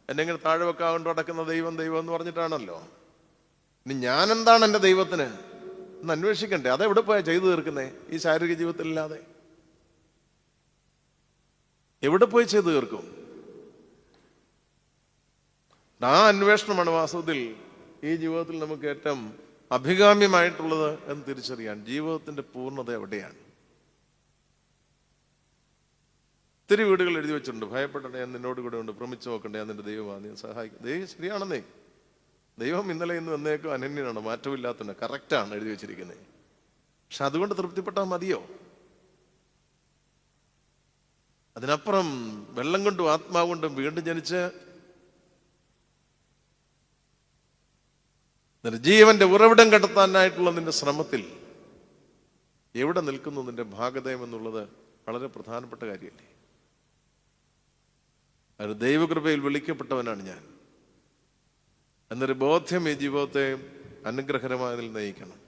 എന്നെ ഇങ്ങനെ താഴെ വെക്കാതെ കൊണ്ടു നടക്കുന്ന ദൈവം ദൈവം എന്ന് പറഞ്ഞിട്ടാണല്ലോ. ഇനി ഞാൻ എന്താണ് എൻ്റെ ദൈവത്തിന് എന്ന് അന്വേഷിക്കണ്ടേ? അതെവിടെ പോയാൽ ചെയ്തു തീർക്കുന്നേ? ഈ ശാരീരിക ജീവിതത്തിലില്ലാതെ എവിടെ പോയി ചെയ്തു തീർക്കും? ആ അന്വേഷണമാണ് വാസ്തവത്തിൽ ഈ ജീവിതത്തിൽ നമുക്ക് ഏറ്റവും അഭികാമ്യമായിട്ടുള്ളത് എന്ന് തിരിച്ചറിയാൻ. ജീവിതത്തിന്റെ പൂർണ്ണത എവിടെയാണ്? ഒത്തിരി വീടുകൾ എഴുതി വെച്ചിട്ടുണ്ട്, ഭയപ്പെടേണ്ട ഞാൻ നിന്നോട് കൂടെ ഉണ്ട്, ഭ്രമിച്ചു നോക്കണ്ടേ ഞാൻ നിന്റെ ദൈവമാണ്, നീ സഹായിക്കും. ദൈവം ശരിയാണെന്നേ, ദൈവം ഇന്നലെ ഇന്ന് എന്നേക്കും അനന്യനാണ്, മാറ്റമില്ലാത്തതാണ്, കറക്റ്റാണ് എഴുതി വെച്ചിരിക്കുന്നത്. പക്ഷെ അതുകൊണ്ട് തൃപ്തിപ്പെട്ടാൽ മതിയോ? അതിനപ്പുറം വെള്ളം കൊണ്ടും ആത്മാവ് കൊണ്ടും വീണ്ടും ജനിച്ച് ജീവന്റെ ഉറവിടം കണ്ടെത്താനായിട്ടുള്ള നിന്റെ ശ്രമത്തിൽ എവിടെ നിൽക്കുന്നു നിന്റെ ഭാഗതയം എന്നുള്ളത് വളരെ പ്രധാനപ്പെട്ട കാര്യമല്ലേ? അത് ദൈവകൃപയിൽ വിളിക്കപ്പെട്ടവനാണ് ഞാൻ എന്നൊരു ബോധ്യം ഈ ജീവിതത്തെ അനുഗ്രഹകരമായതിൽ നയിക്കണം.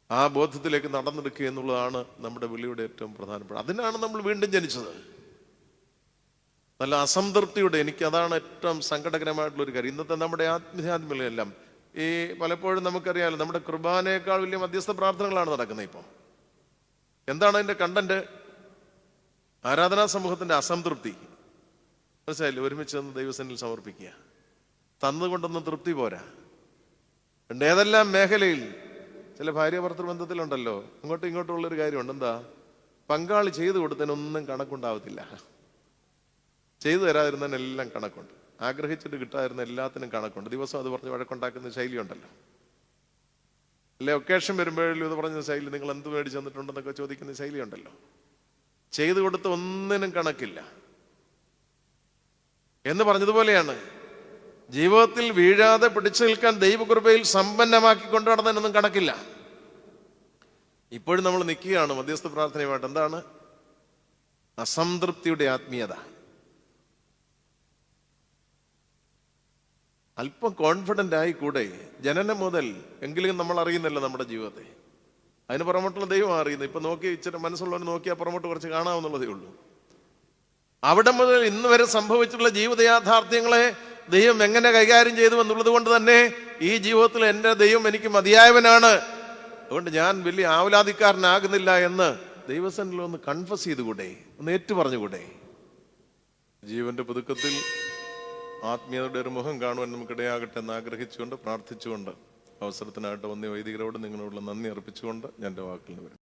ആ ബോധ്യത്തിലേക്ക് നടന്നെടുക്കുക എന്നുള്ളതാണ് നമ്മുടെ വിളിയുടെ ഏറ്റവും പ്രധാനപ്പെട്ട. അതിനാണ് നമ്മൾ വീണ്ടും ജനിച്ചത്. നല്ല അസംതൃപ്തിയുടെ, എനിക്ക് അതാണ് ഏറ്റവും സങ്കടകരമായിട്ടുള്ളൊരു കാര്യം. ഇന്നത്തെ നമ്മുടെ ആത്മീയാത്മകളെല്ലാം ഈ പലപ്പോഴും നമുക്കറിയാമല്ലോ, നമ്മുടെ കുർബാനയേക്കാൾ വലിയ മധ്യസ്ഥ പ്രാർത്ഥനകളാണ് നടക്കുന്നത്. ഇപ്പോൾ എന്താണ് അതിൻ്റെ കണ്ടന്റ്? ആരാധനാ സമൂഹത്തിന്റെ അസംതൃപ്തി. മനസ്സിലായില്ലേ? ഒരുമിച്ച് നിന്ന് ദൈവസന്നിധിയിൽ സമർപ്പിക്കുക. തന്നുകൊണ്ടൊന്നും തൃപ്തി പോരാ. ഏതെല്ലാം മേഖലയിൽ ചില ഭാര്യ ഭർത്തൃ ബന്ധത്തിലുണ്ടല്ലോ, അങ്ങോട്ടും ഇങ്ങോട്ടും ഉള്ളൊരു കാര്യമുണ്ട്. എന്താ? പങ്കാളി ചെയ്തു കൊടുത്തതിനൊന്നും കണക്കുണ്ടാവത്തില്ല. ചെയ്തു തരാതിരുന്നതിനെല്ലാം കണക്കുണ്ട്. ആഗ്രഹിച്ചിട്ട് കിട്ടാതിരുന്ന എല്ലാത്തിനും കണക്കുണ്ട്. ദിവസം അത് പറഞ്ഞ് വഴക്കുണ്ടാക്കുന്ന ശൈലിയുണ്ടല്ലോ. അല്ലെ, ഒക്കേഷൻ വരുമ്പോഴും ഇത് പറഞ്ഞ ശൈലി, നിങ്ങൾ എന്ത് മേടിച്ച് തന്നിട്ടുണ്ടെന്നൊക്കെ ചോദിക്കുന്ന ശൈലിയുണ്ടല്ലോ. ചെയ്തു കൊടുത്ത ഒന്നിനും കണക്കില്ല എന്ന് പറഞ്ഞതുപോലെയാണ് ജീവിതത്തിൽ വീഴാതെ പിടിച്ചു നിൽക്കാൻ ദൈവകൃപയിൽ സമ്പന്നമാക്കി കൊണ്ടു നടന്നതിനൊന്നും കണക്കില്ല. ഇപ്പോഴും നമ്മൾ നിൽക്കുകയാണ് മധ്യസ്ഥ പ്രാർത്ഥനയുമായിട്ട്. എന്താണ്? അസംതൃപ്തിയുടെ ആത്മീയത. അല്പം കോൺഫിഡൻ്റ് ആയി കൂടെ ജനനം മുതൽ എങ്കിലും നമ്മൾ അറിയുന്നില്ല നമ്മുടെ ജീവിതത്തെ. അതിന് പുറമോട്ടുള്ള ദൈവം അറിയുന്നത്. ഇപ്പൊ നോക്കി ഇച്ചിരി മനസ്സുള്ളവർ നോക്കിയാൽ പുറമോട്ട് കുറച്ച് കാണാവുന്നുള്ളതേ ഉള്ളൂ. അവിടെ മുതൽ ഇന്ന് വരെ സംഭവിച്ചിട്ടുള്ള ജീവിത യാഥാർത്ഥ്യങ്ങളെ ദൈവം എങ്ങനെ കൈകാര്യം ചെയ്തു എന്നുള്ളത് കൊണ്ട് തന്നെ ഈ ജീവിതത്തിൽ എൻ്റെ ദൈവം എനിക്ക് മതിയായവനാണ്, അതുകൊണ്ട് ഞാൻ വലിയ ആവലാതിക്കാരനാകുന്നില്ല എന്ന് ദൈവസന്നിധിയിൽ ഒന്ന് കൺഫസ് ചെയ്തുകൂടെ? ഒന്ന് ഏറ്റു പറഞ്ഞുകൂടെ? ജീവന്റെ പുതുക്കത്തിൽ ആത്മീയതയുടെ ഒരു മുഖം കാണുവാൻ നമുക്കിടയാകട്ടെ എന്ന് ആഗ്രഹിച്ചുകൊണ്ട് പ്രാർത്ഥിച്ചുകൊണ്ട് അവസരത്തിനായിട്ട് വന്യ വൈദികരോട് നിങ്ങളോടുള്ള നന്ദി അർപ്പിച്ചുകൊണ്ട് ഞാൻ എൻ്റെ വാക്കിൽ നിന്ന് വരും.